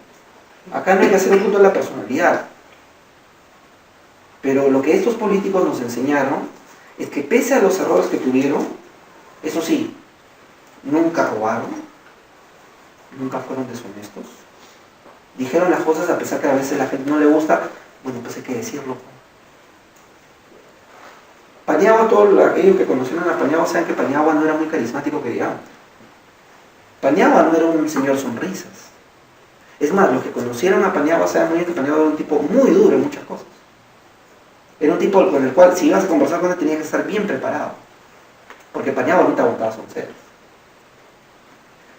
Acá no hay que hacer un punto de la personalidad. Pero lo que estos políticos nos enseñaron es que pese a los errores que tuvieron, eso sí, nunca robaron, nunca fueron deshonestos, dijeron las cosas a pesar que a veces a la gente no le gusta, bueno, pues hay que decirlo. Paniagua, todos aquellos que conocieron a Paniagua saben que Paniagua no era muy carismático, que digamos. Paniagua no era un señor sonrisas. Es más, los que conocieron a Paniagua saben muy bien que Paniagua era un tipo muy duro en muchas cosas. Era un tipo con el cual, si ibas a conversar con él, tenías que estar bien preparado. Porque Paniagua no te aguantaba sonceras.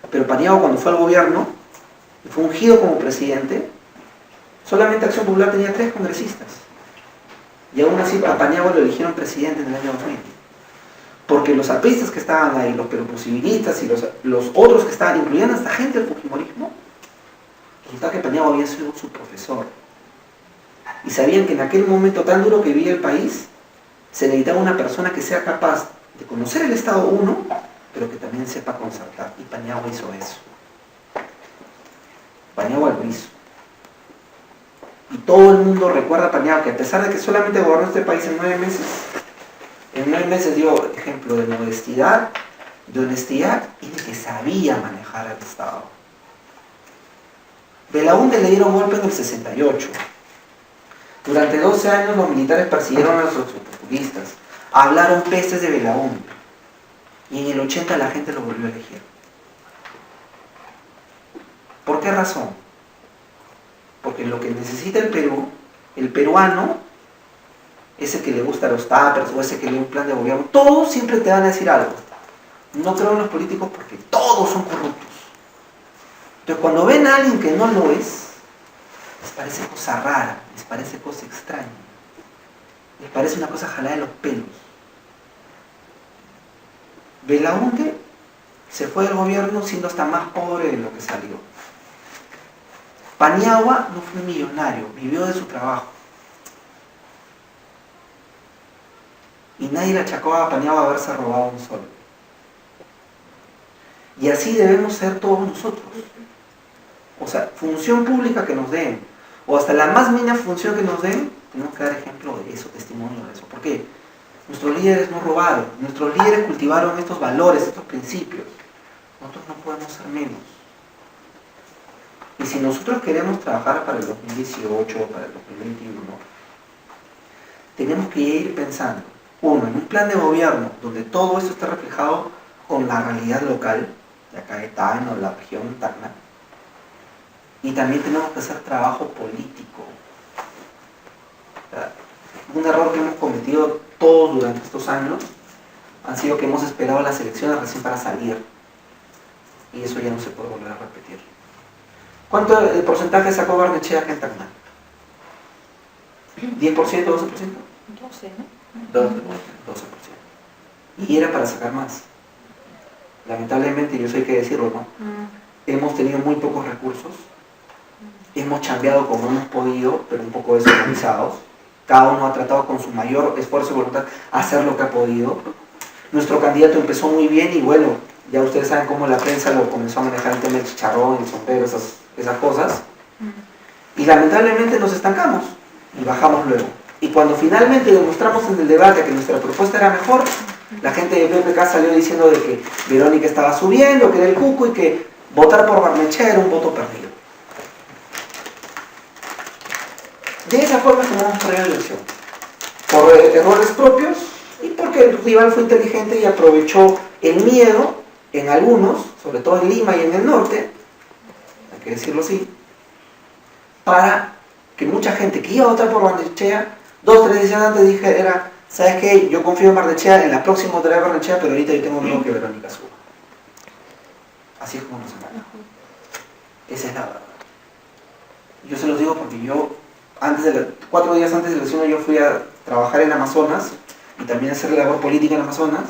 Pero Paniagua, cuando fue al gobierno y fue ungido como presidente, solamente Acción Popular tenía 3 congresistas. Y aún así a Paniagua lo eligieron presidente en el año 2000. Porque los apristas que estaban ahí, los posibilistas y los otros que estaban, incluyendo a esta gente del fujimorismo, resulta que Paniagua había sido su profesor. Y sabían que en aquel momento tan duro que vivía el país, se necesitaba una persona que sea capaz de conocer el Estado uno, pero que también sepa concertar. Y Paniagua hizo eso. Paniagua lo hizo. Y todo el mundo recuerda a Paniagua, que a pesar de que solamente gobernó este país en 9 meses, en 9 meses dio ejemplo de modestidad, de honestidad y de que sabía manejar al Estado. Belaúnde le dieron golpe en el 68. Durante 12 años los militares persiguieron a los populistas. Hablaron pestes de Belaúnde. Y en el 80 la gente lo volvió a elegir. ¿Por qué razón? Porque lo que necesita el Perú, el peruano, ese que le gusta a los tuppers o ese que lee un plan de gobierno, todos siempre te van a decir algo. No creo en los políticos porque todos son corruptos. Entonces cuando ven a alguien que no lo es, les parece cosa rara, les parece cosa extraña, les parece una cosa jalada de los pelos. Belaúnde se fue del gobierno siendo hasta más pobre de lo que salió. Paniagua no fue un millonario, vivió de su trabajo. Y nadie le achacó a Paniagua haberse robado un sol. Y así debemos ser todos nosotros. O sea, función pública que nos den, o hasta la más mínima función que nos den, tenemos que dar ejemplo de eso, testimonio de eso. ¿Por qué? Nuestros líderes no robaron, nuestros líderes cultivaron estos valores, estos principios. Nosotros no podemos ser menos. Y si nosotros queremos trabajar para el 2018 o para el 2021, tenemos que ir pensando, uno, en un plan de gobierno donde todo esto esté reflejado con la realidad local, de acá de Tacna o la región Tacna, y también tenemos que hacer trabajo político. Un error que hemos cometido todos durante estos años ha sido que hemos esperado las elecciones recién para salir, y eso ya no se puede volver a repetir. ¿Cuánto el porcentaje sacó Barnechea acá en Tacna? ¿10%, 12%? 12, ¿no? 12%. Y era para sacar más. Lamentablemente, y eso hay que decirlo, ¿no? Hemos tenido muy pocos recursos, hemos chambeado como hemos podido, pero un poco desorganizados. Cada uno ha tratado con su mayor esfuerzo y voluntad hacer lo que ha podido. Nuestro candidato empezó muy bien y bueno, ya ustedes saben cómo la prensa lo comenzó a manejar el tema del chicharrón, el sombrero, esas cosas. Y lamentablemente nos estancamos y bajamos luego. Y cuando finalmente demostramos en el debate que nuestra propuesta era mejor, la gente de PPK salió diciendo de que Verónica estaba subiendo, que era el cuco y que votar por Barnechea era un voto perdido. De esa forma es como hemos perdido la elección. Por errores propios y porque el rival fue inteligente y aprovechó el miedo en algunos, sobre todo en Lima y en el norte, hay que decirlo así, para que mucha gente que iba a votar por Barnechea, 2-3 días antes dijera, ¿sabes qué? Yo confío en Barnechea, en la próxima votaré a Barnechea, pero ahorita yo tengo miedo que Verónica suba. Así es como nos engañan. Esa es la verdad. Yo se los digo porque yo, 4 días antes de la elección, yo fui a trabajar en Amazonas y también a hacer labor política en Amazonas,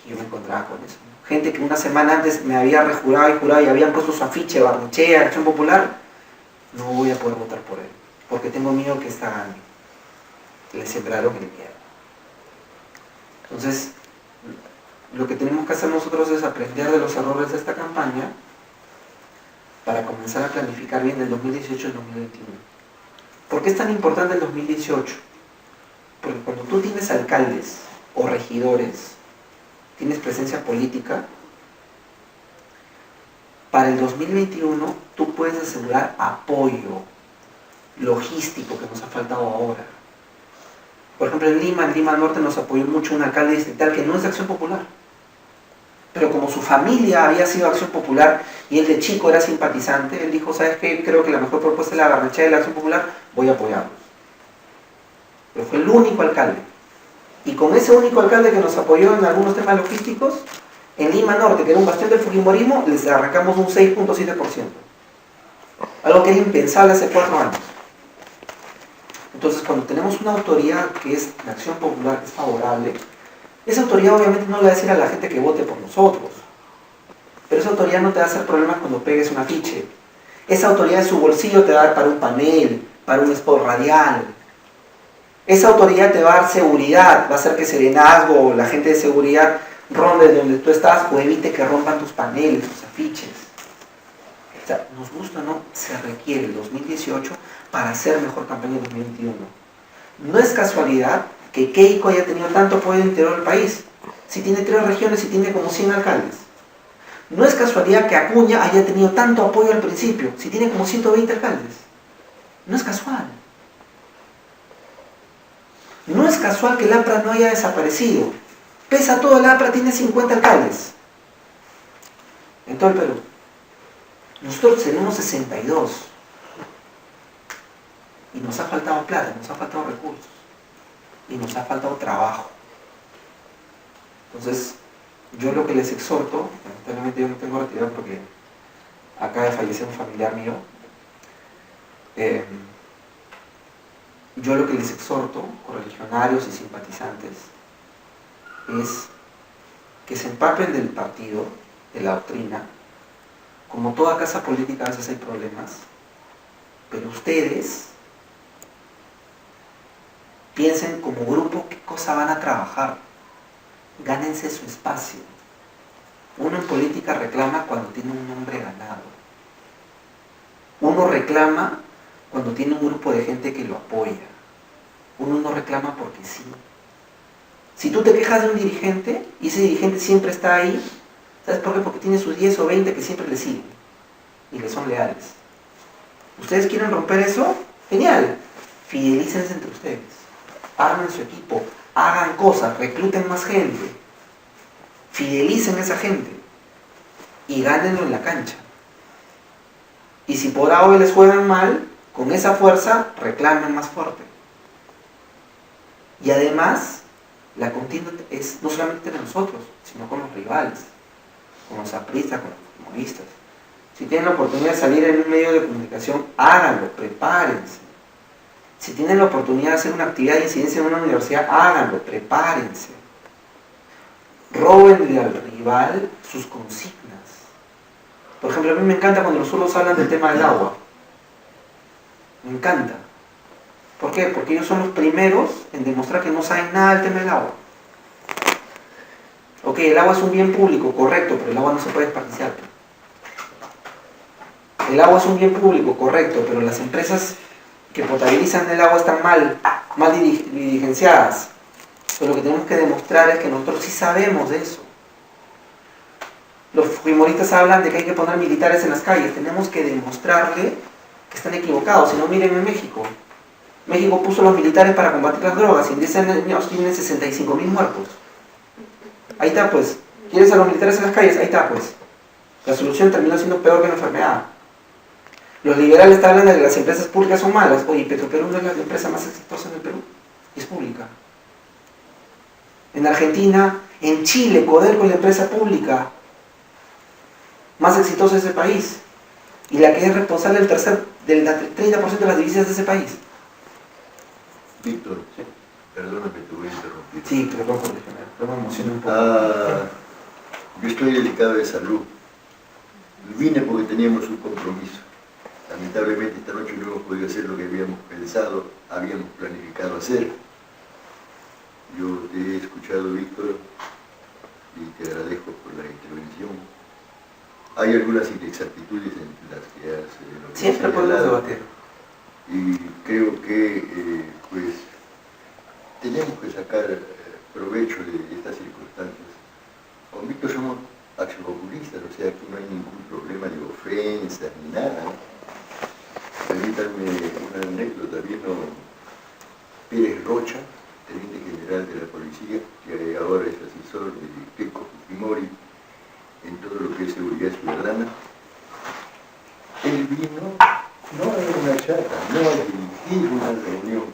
y yo me encontraba con eso. Gente que una semana antes me había rejurado y jurado y habían puesto su afiche, Barnechea, Acción Popular, no voy a poder votar por él, porque tengo miedo que esta gane. Le sembraron el miedo. Entonces, lo que tenemos que hacer nosotros es aprender de los errores de esta campaña para comenzar a planificar bien el 2018 y el 2021. ¿Por qué es tan importante el 2018? Porque cuando tú tienes alcaldes o regidores, tienes presencia política, para el 2021 tú puedes asegurar apoyo logístico que nos ha faltado ahora. Por ejemplo, en Lima Norte nos apoyó mucho un alcalde distrital que no es de Acción Popular. Pero como su familia había sido Acción Popular y él de chico era simpatizante, él dijo, ¿sabes qué? Creo que la mejor propuesta es la Barnechea de la Acción Popular, voy a apoyarlos. Pero fue el único alcalde. Y con ese único alcalde que nos apoyó en algunos temas logísticos, en Lima Norte, que era un bastión del fujimorismo, les arrancamos un 6.7%. Algo que era impensable hace 4 años. Entonces, cuando tenemos una autoridad que es de Acción Popular, que es favorable, esa autoridad obviamente no le va a decir a la gente que vote por nosotros. Pero esa autoridad no te va a hacer problemas cuando pegues un afiche. Esa autoridad en su bolsillo te va a dar para un panel, para un spot radial. Esa autoridad te va a dar seguridad, va a hacer que Serenazgo o la gente de seguridad ronde donde tú estás o evite que rompan tus paneles, tus afiches. O sea, nos gusta o no, se requiere el 2018 para hacer mejor campaña en 2021. No es casualidad que Keiko haya tenido tanto apoyo en el interior del país. Si tiene 3 regiones y tiene como 100 alcaldes. No es casualidad que Acuña haya tenido tanto apoyo al principio, si tiene como 120 alcaldes. No es casual. No es casual que el APRA no haya desaparecido. Pese a todo, el APRA tiene 50 alcaldes en todo el Perú. Nosotros tenemos 62. Y nos ha faltado plata, nos ha faltado recursos. Y nos ha faltado trabajo. Entonces, yo lo que les exhorto, lamentablemente yo no tengo retirado porque acaba de fallecer un familiar mío, yo lo que les exhorto, correligionarios y simpatizantes, es que se empapen del partido, de la doctrina. Como toda casa política a veces hay problemas, pero ustedes piensen como grupo qué cosa van a trabajar. Gánense su espacio. Uno en política reclama cuando tiene un nombre ganado. Uno reclama cuando tiene un grupo de gente que lo apoya. Uno no reclama porque sí. Si tú te quejas de un dirigente y ese dirigente siempre está ahí, ¿sabes por qué? Porque tiene sus 10 o 20 que siempre le siguen. y le son leales. ¿Ustedes quieren romper eso? Genial. Fidelícense entre ustedes. Armen su equipo. Hagan cosas. Recluten más gente. Fidelicen a esa gente. Y gánenlo en la cancha. Y si por ahora les juegan mal, con esa fuerza reclamen más fuerte. Y además, la contienda es no solamente de nosotros, sino con los rivales, con los apristas, con los comunistas. Si tienen la oportunidad de salir en un medio de comunicación, háganlo, prepárense. Si tienen la oportunidad de hacer una actividad de incidencia en una universidad, háganlo, prepárense. Róbenle al rival sus consignas. Por ejemplo, a mí me encanta cuando los suros hablan del tema del agua. Me encanta. ¿Por qué? Porque ellos son los primeros en demostrar que no saben nada del tema del agua. Ok, el agua es un bien público, correcto, pero el agua no se puede desperdiciar. El agua es un bien público, correcto, pero las empresas que potabilizan el agua están mal dirigenciadas. Pero lo que tenemos que demostrar es que nosotros sí sabemos de eso. Los fujimoristas hablan de que hay que poner militares en las calles. Tenemos que demostrarle que están equivocados. Si no, miren en México. México puso los militares para combatir las drogas y en 10 años tienen 65.000 muertos. Ahí está pues. ¿Quieres a los militares en las calles? Ahí está pues. La solución terminó siendo peor que la enfermedad. Los liberales están hablando de que las empresas públicas son malas. Oye, Petroperú no es la empresa más exitosa en el Perú. Es pública. En Argentina, en Chile, Codelco es la empresa pública más exitosa de ese país. Y la que es responsable del 30% de las divisas de ese país. Víctor, ¿sí? Perdóname, te voy a interrumpir. Sí, perdón por detener, pero me emocioné un poco. Yo estoy delicado de salud. Vine porque teníamos un compromiso. Lamentablemente esta noche no hemos podido hacer lo que habíamos pensado, habíamos planificado hacer. Yo te he escuchado, Víctor, y te agradezco por la intervención. Hay algunas inexactitudes en las que has siempre podemos debatir. Y creo que pues tenemos que sacar provecho de estas circunstancias. Con Víctor somos axiopopulistas, o sea que no hay ningún problema de ofensa ni nada. Permítanme una anécdota. Vino Pérez Rocha, teniente general de la policía, que ahora es asesor de Keiko Fujimori en todo lo que es seguridad ciudadana. Él vino no a una charla, no a dirigir una reunión,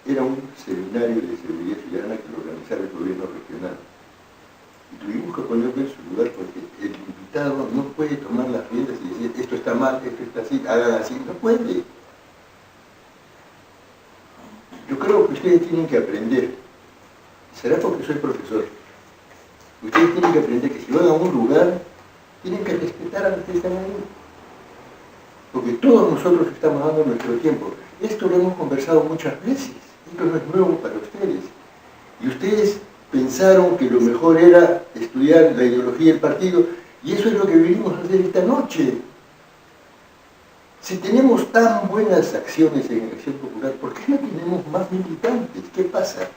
era un seminario de seguridad ciudadana que lo organizaba el gobierno regional. Y tuvimos que ponerlo en su lugar porque el invitado no puede tomar las riendas y decir esto está mal, esto está así, hagan así, no puede. Yo creo que ustedes tienen que aprender, será porque soy profesor, ustedes tienen que aprender que si van a un lugar, tienen que respetar a los que están ahí. Porque todos nosotros estamos dando nuestro tiempo. Esto lo hemos conversado muchas veces, esto no es nuevo para ustedes. Y ustedes pensaron que lo mejor era estudiar la ideología del partido, y eso es lo que venimos a hacer esta noche. Si tenemos tan buenas acciones en Acción Popular, ¿por qué no tenemos más militantes? ¿Qué pasa?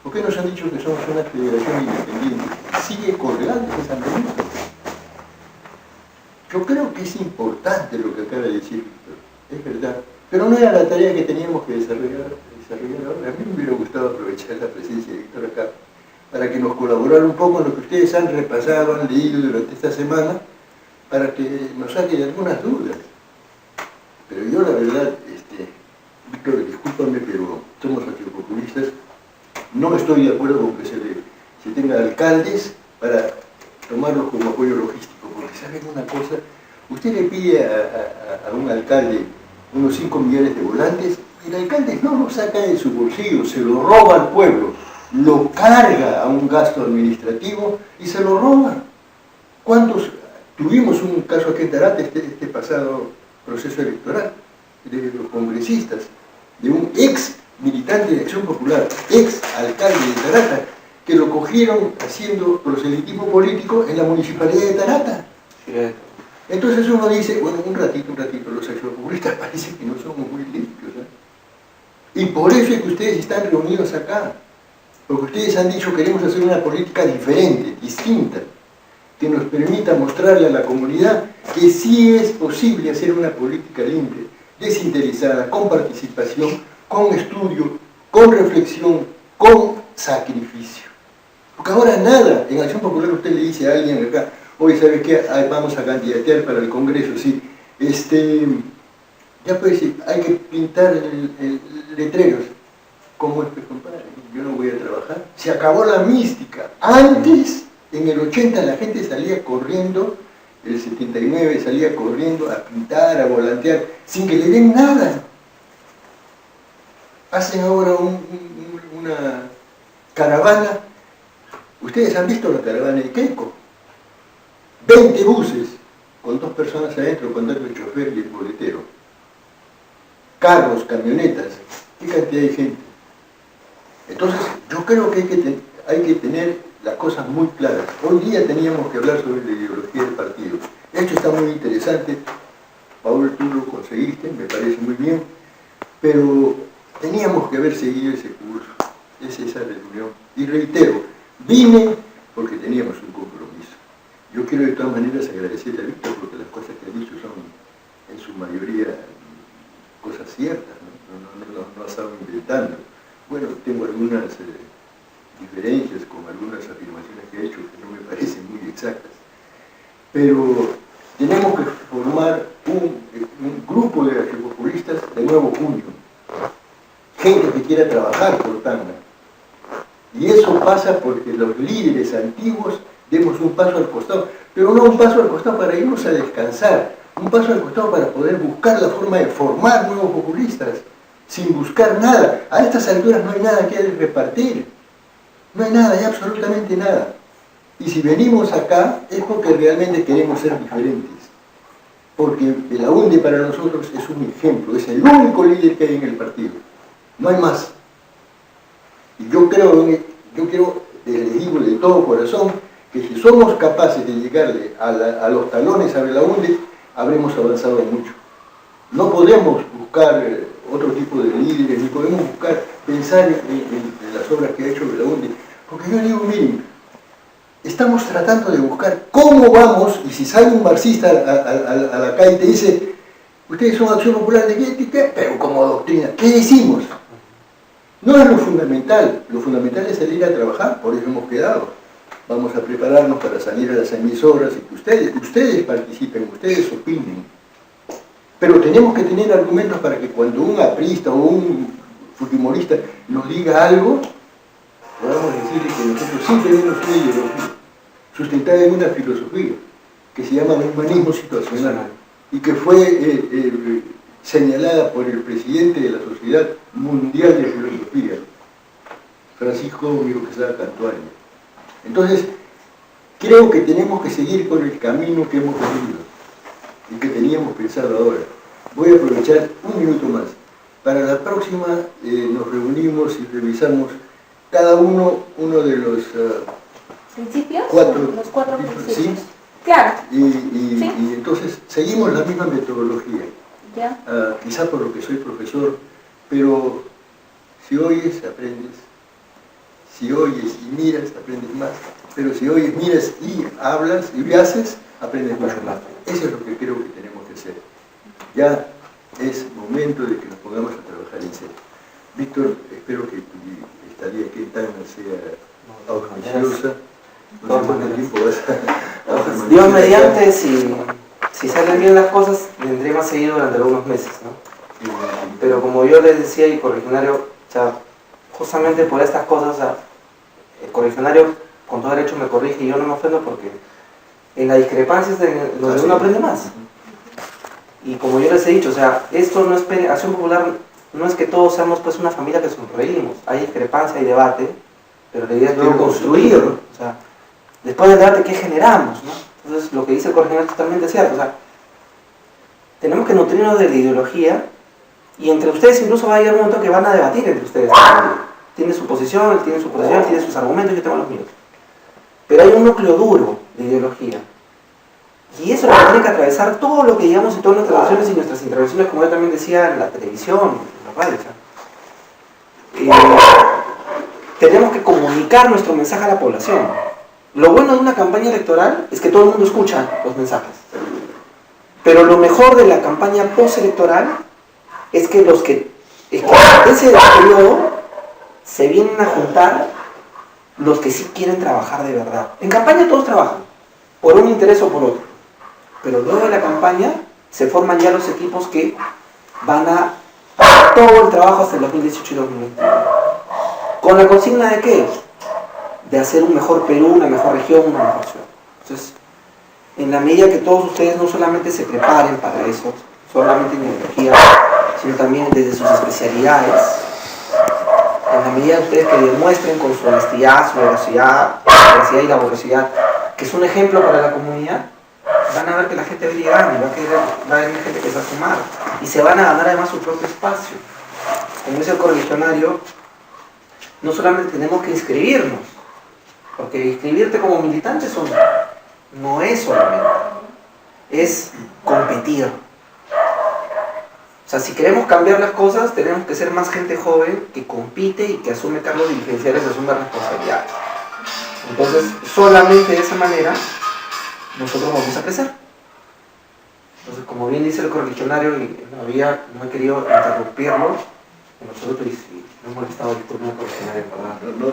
¿Por qué nos han dicho que somos una federación independiente? Sigue colgando esa medida. Yo creo que es importante lo que acaba de decir Víctor, es verdad, pero no era la tarea que teníamos que desarrollar ahora. A mí me hubiera gustado aprovechar la presencia de Víctor acá para que nos colaborara un poco en lo que ustedes han repasado, han leído durante esta semana, para que nos saquen algunas dudas. Pero yo la verdad, Víctor, discúlpame, pero somos axiopopulistas, no estoy de acuerdo con que se tenga alcaldes para tomarlos como apoyo logístico, porque saben una cosa, usted le pide a un alcalde unos 5 millones de volantes, el alcalde no lo saca de su bolsillo, se lo roba al pueblo, lo carga a un gasto administrativo y se lo roba. ¿Cuántos? Tuvimos un caso aquí en Tarata, este pasado proceso electoral, de los congresistas, de un ex militante de Acción Popular, ex alcalde de Tarata, que lo cogieron haciendo proselitismo político en la municipalidad de Tarata. Sí. Entonces uno dice, bueno, un ratito, los axiopopulistas parece que no somos muy limpios, ¿eh? Y por eso es que ustedes están reunidos acá, porque ustedes han dicho queremos hacer una política diferente, distinta. que nos permita mostrarle a la comunidad que sí es posible hacer una política limpia, desinteresada, con participación, con estudio, con reflexión, con sacrificio. Porque ahora nada, en Acción Popular usted le dice a alguien acá, oye, ¿sabe qué? Vamos a candidatear para el Congreso, sí. Ya puede decir, hay que pintar letreros. ¿Cómo es que, compadre? Yo no voy a trabajar. Se acabó la mística. Antes, en el 80, la gente salía corriendo, el 79 salía corriendo a pintar, a volantear, sin que le den nada. Hacen ahora una caravana. Ustedes han visto la caravana de Keiko. 20 buses, con 2 personas adentro, contando el chofer y el boletero. Carros, camionetas, qué cantidad de gente. Entonces, yo creo que hay que tener las cosas muy claras. Hoy día teníamos que hablar sobre la ideología del partido. Esto está muy interesante. Paul, tú lo conseguiste, me parece muy bien, pero teníamos que haber seguido ese curso, esa reunión. Y reitero, vine porque teníamos un compromiso. Yo quiero de todas maneras agradecerle a Víctor porque las cosas que ha dicho son en su mayoría cosas ciertas, no ha estado inventando. Bueno, tengo algunas diferencias con algunas afirmaciones que ha hecho que no me parecen muy exactas, pero tenemos que formar un grupo de archipopulistas de nuevo junio, gente que quiera trabajar por Tacna, y eso pasa porque los líderes antiguos demos un paso al costado, pero no un paso al costado para irnos a descansar, un paso al costado para poder buscar la forma de formar nuevos populistas, sin buscar nada. A estas alturas no hay nada que repartir, no hay nada, hay absolutamente nada. Y si venimos acá es porque realmente queremos ser diferentes, porque Belaunde para nosotros es un ejemplo, es el único líder que hay en el partido, no hay más. Y yo quiero, les digo de todo corazón, que si somos capaces de llegarle a los talones a Belaunde, habremos avanzado mucho. No podemos buscar otro tipo de líderes, ni podemos pensar en las obras que ha hecho Belaunde, porque yo digo, miren, estamos tratando de buscar cómo vamos, y si sale un marxista a la calle y te dice, ustedes son Acción Popular de qué, pero como doctrina, ¿qué decimos? No es lo fundamental es salir a trabajar, por eso hemos quedado. Vamos a prepararnos para salir a las emisoras y que ustedes participen, ustedes opinen. Pero tenemos que tener argumentos para que cuando un aprista o un fujimorista nos diga algo, podamos decirle que nosotros sí tenemos una ideología, sustentada en una filosofía, que se llama humanismo situacional, y que fue señalada por el presidente de la Sociedad Mundial de Filosofía, Francisco Miro Quesada Cantuario. Entonces, creo que tenemos que seguir por el camino que hemos venido y que teníamos pensado ahora. Voy a aprovechar un minuto más. Para la próxima nos reunimos y revisamos cada uno de los principios, los 4 principios. ¿Sí? Claro. Y entonces seguimos la misma metodología. Ya. Quizá por lo que soy profesor, pero si oyes, aprendes. Si oyes y miras, aprendes más. Pero si oyes, miras y hablas y haces, aprendes mucho más. Eso es lo que creo que tenemos que hacer. Ya es momento de que nos pongamos a trabajar en serio. Víctor, espero que tu estadía aquí en Tacna sea auspiciosa. No sé cuánto tiempo vas a Dios mediante, si salen bien las cosas, vendré más seguido durante algunos meses, ¿no? Pero como yo les decía, y correligionario, o sea, justamente por estas cosas, o sea, el correligionario con todo derecho me corrige y yo no me ofendo porque en la discrepancia es donde uno aprende más. Y como yo les he dicho, o sea, esto no es Acción Popular, no es que todos seamos pues una familia que sonreímos, hay discrepancia, hay debate, pero la idea es luego construirlo, o sea, después del debate, ¿qué generamos? ¿No? Entonces, lo que dice el correligionario es totalmente cierto, o sea, tenemos que nutrirnos de la ideología y entre ustedes incluso va a llegar un momento que van a debatir entre ustedes. Tiene su posición, él tiene su posición, tiene sus argumentos, yo tengo los míos. Pero hay un núcleo duro de ideología. Y eso lo tiene que atravesar todo lo que digamos en todas nuestras relaciones y nuestras intervenciones, como yo también decía, en la televisión, en la radio. O sea, tenemos que comunicar nuestro mensaje a la población. Lo bueno de una campaña electoral es que todo el mundo escucha los mensajes. Pero lo mejor de la campaña postelectoral es que los que en ese periodo se vienen a juntar los que sí quieren trabajar de verdad. En campaña todos trabajan, por un interés o por otro. Pero luego de la campaña se forman ya los equipos que van a hacer todo el trabajo hasta el 2018 y 2021. ¿Con la consigna de qué? De hacer un mejor Perú, una mejor región, una mejor ciudad. Entonces, en la medida que todos ustedes no solamente se preparen para eso, solamente en ideología, sino también desde sus especialidades, en la medida de ustedes que demuestren con su honestidad, su veracidad y laboriosidad, que es un ejemplo para la comunidad, van a ver que la gente va llegando, va a haber gente que se va a sumar, y se van a ganar además su propio espacio. Como dice el correligionario, no solamente tenemos que inscribirnos, porque inscribirte como militante no es solamente, es competir. O sea, si queremos cambiar las cosas, tenemos que ser más gente joven que compite y que asume cargos dirigenciales y asume responsabilidades. Entonces, solamente de esa manera, nosotros vamos a crecer. Entonces, como bien dice el correligionario, y no he querido interrumpirlo, en absoluto, y si no he molestado el turno del correligionario, ¿verdad? Lo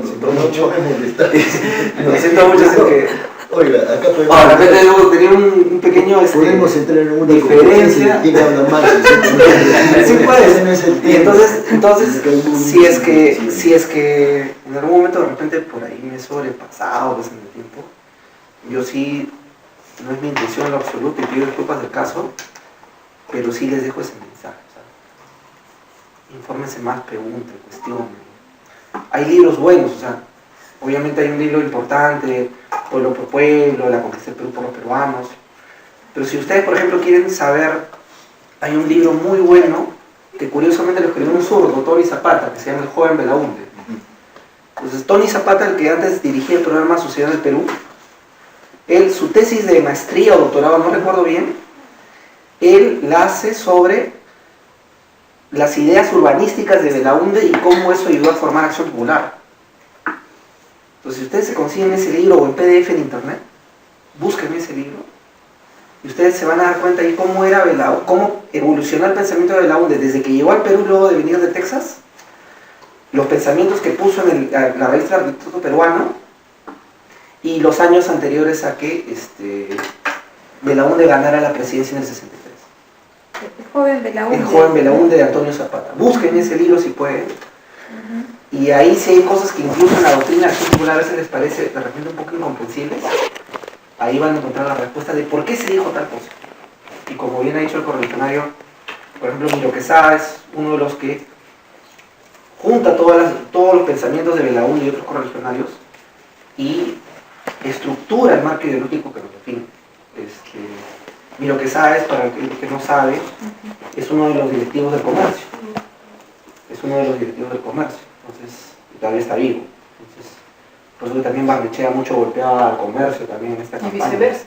siento mucho, es que... Oiga, acá podemos... Ahora, tenía un pequeño... podemos entrar en una diferencia. ¿Quién habla más? Sí puede. Ese no es el tema. Y entonces si es que en algún momento de repente por ahí me he sobrepasado pues, en el tiempo, yo sí, no es mi intención en lo absoluto y pido disculpas del caso, pero sí les dejo ese mensaje. ¿Sabes? Infórmense más, pregunten, cuestionen. Hay libros buenos, o sea, obviamente hay un libro importante, Pueblo por Pueblo, La Conquista del Perú por los peruanos, pero si ustedes, por ejemplo, quieren saber, hay un libro muy bueno, que curiosamente lo escribió un zurdo, Tony Zapata, que se llama El Joven Belaúnde. Entonces, Tony Zapata, el que antes dirigía el programa Sociedad del Perú, su tesis de maestría o doctorado, no recuerdo bien, él la hace sobre las ideas urbanísticas de Belaúnde y cómo eso ayudó a formar Acción Popular. Entonces, si ustedes se consiguen ese libro o en PDF en internet, busquen ese libro y ustedes se van a dar cuenta de cómo evolucionó el pensamiento de Belaúnde desde que llegó al Perú luego de venir de Texas, los pensamientos que puso en la raíz del Instituto Peruano y los años anteriores a que Belaúnde ganara la presidencia en el 63. El joven Belaúnde. El joven Belaúnde de Antonio Zapata. Busquen ese libro si pueden. Y ahí sí hay cosas que incluso en la doctrina artística a veces les parece de repente un poco incomprensibles. Ahí van a encontrar la respuesta de por qué se dijo tal cosa. Y como bien ha dicho el correligionario, por ejemplo, Miro Quesada es uno de los que junta todos los pensamientos de Belaúnde y otros correligionarios y estructura el marco ideológico que nos define. Miro Quesada es, para el que no sabe, es uno de los directivos del comercio. Es uno de los directivos del comercio. Entonces, todavía está vivo. Entonces, por eso también Barnechea mucho golpeaba al comercio también en esta campaña. Y viceversa.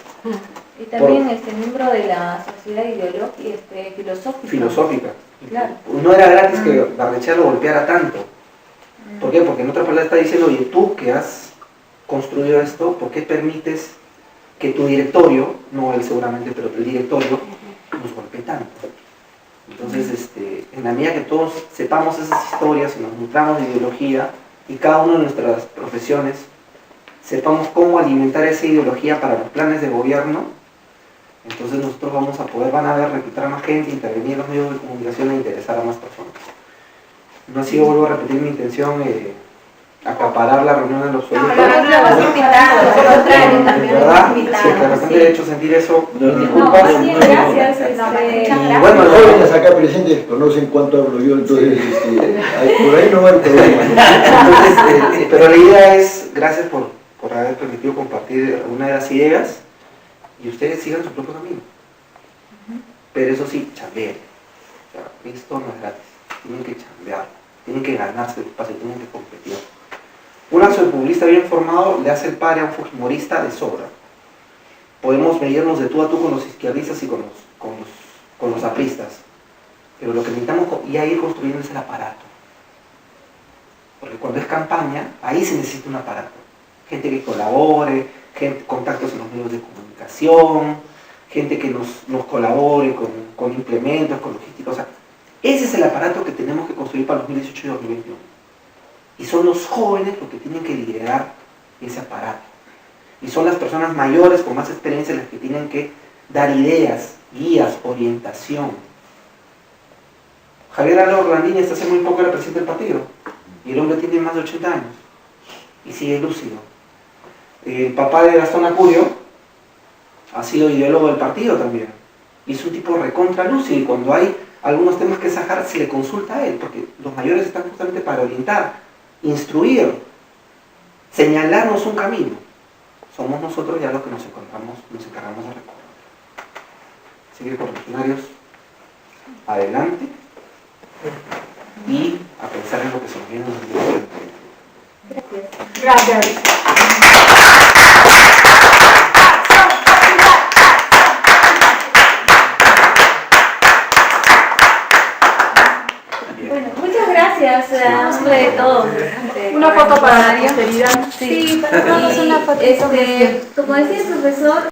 Y también miembro de la sociedad filosófica. Claro. No era gratis que Barnechea lo golpeara tanto. ¿Por qué? Porque en otra palabra está diciendo, oye, tú que has construido esto, ¿por qué permites que tu directorio, no él seguramente, pero el directorio, nos golpee tanto? Entonces, en la medida que todos sepamos esas historias y nos nutramos de ideología y cada uno de nuestras profesiones sepamos cómo alimentar esa ideología para los planes de gobierno, entonces nosotros van a ver reclutar a más gente, intervenir en los medios de comunicación e interesar a más personas. No ha sido, vuelvo a repetir, mi intención acaparar la reunión en los suelos. Los invitados, al contrario, también ¿verdad? los invitados. Si es que de repente he hecho sentir eso, No, disculpas. gracias. Bueno, los jóvenes acá presentes conocen cuánto hablo yo, entonces por ahí no va el problema. Entonces, pero la idea es, gracias por haber permitido compartir una de las ideas y ustedes sigan su propio camino. Pero eso sí, chambeen. O sea, esto no es gratis. Tienen que chambear, tienen que ganarse el espacio, tienen que competir. Un sociopublista bien formado le hace el padre a un fujimorista de sobra. Podemos medirnos de tú a tú con los izquierdistas y con los apristas. Pero lo que necesitamos ya ir construyendo es el aparato. Porque cuando es campaña, ahí se necesita un aparato. gente que colabore, contactos en los medios de comunicación, gente que nos colabore con implementos, con logística. O sea, ese es el aparato que tenemos que construir para 2018 y 2021. Y son los jóvenes los que tienen que liderar ese aparato. Y son las personas mayores con más experiencia las que tienen que dar ideas, guías, orientación. Javier Álvaro Orlandini hasta hace muy poco era presidente del partido. Y el hombre tiene más de 80 años. Y sigue lúcido. El papá de Gastón Acurio ha sido ideólogo del partido también. Y es un tipo recontra lúcido. Y cuando hay algunos temas que sacar, se le consulta a él. Porque los mayores están justamente para orientar, instruir, señalarnos un camino. Somos nosotros ya los que nos encargamos de recorrer. Así que, correligionarios, adelante y a pensar en lo que se nos viene en el 2020. Gracias. Bueno, muchas gracias a nombre de todos. Una foto para la posteridad. Sí, para todos una foto. Como decía el profesor,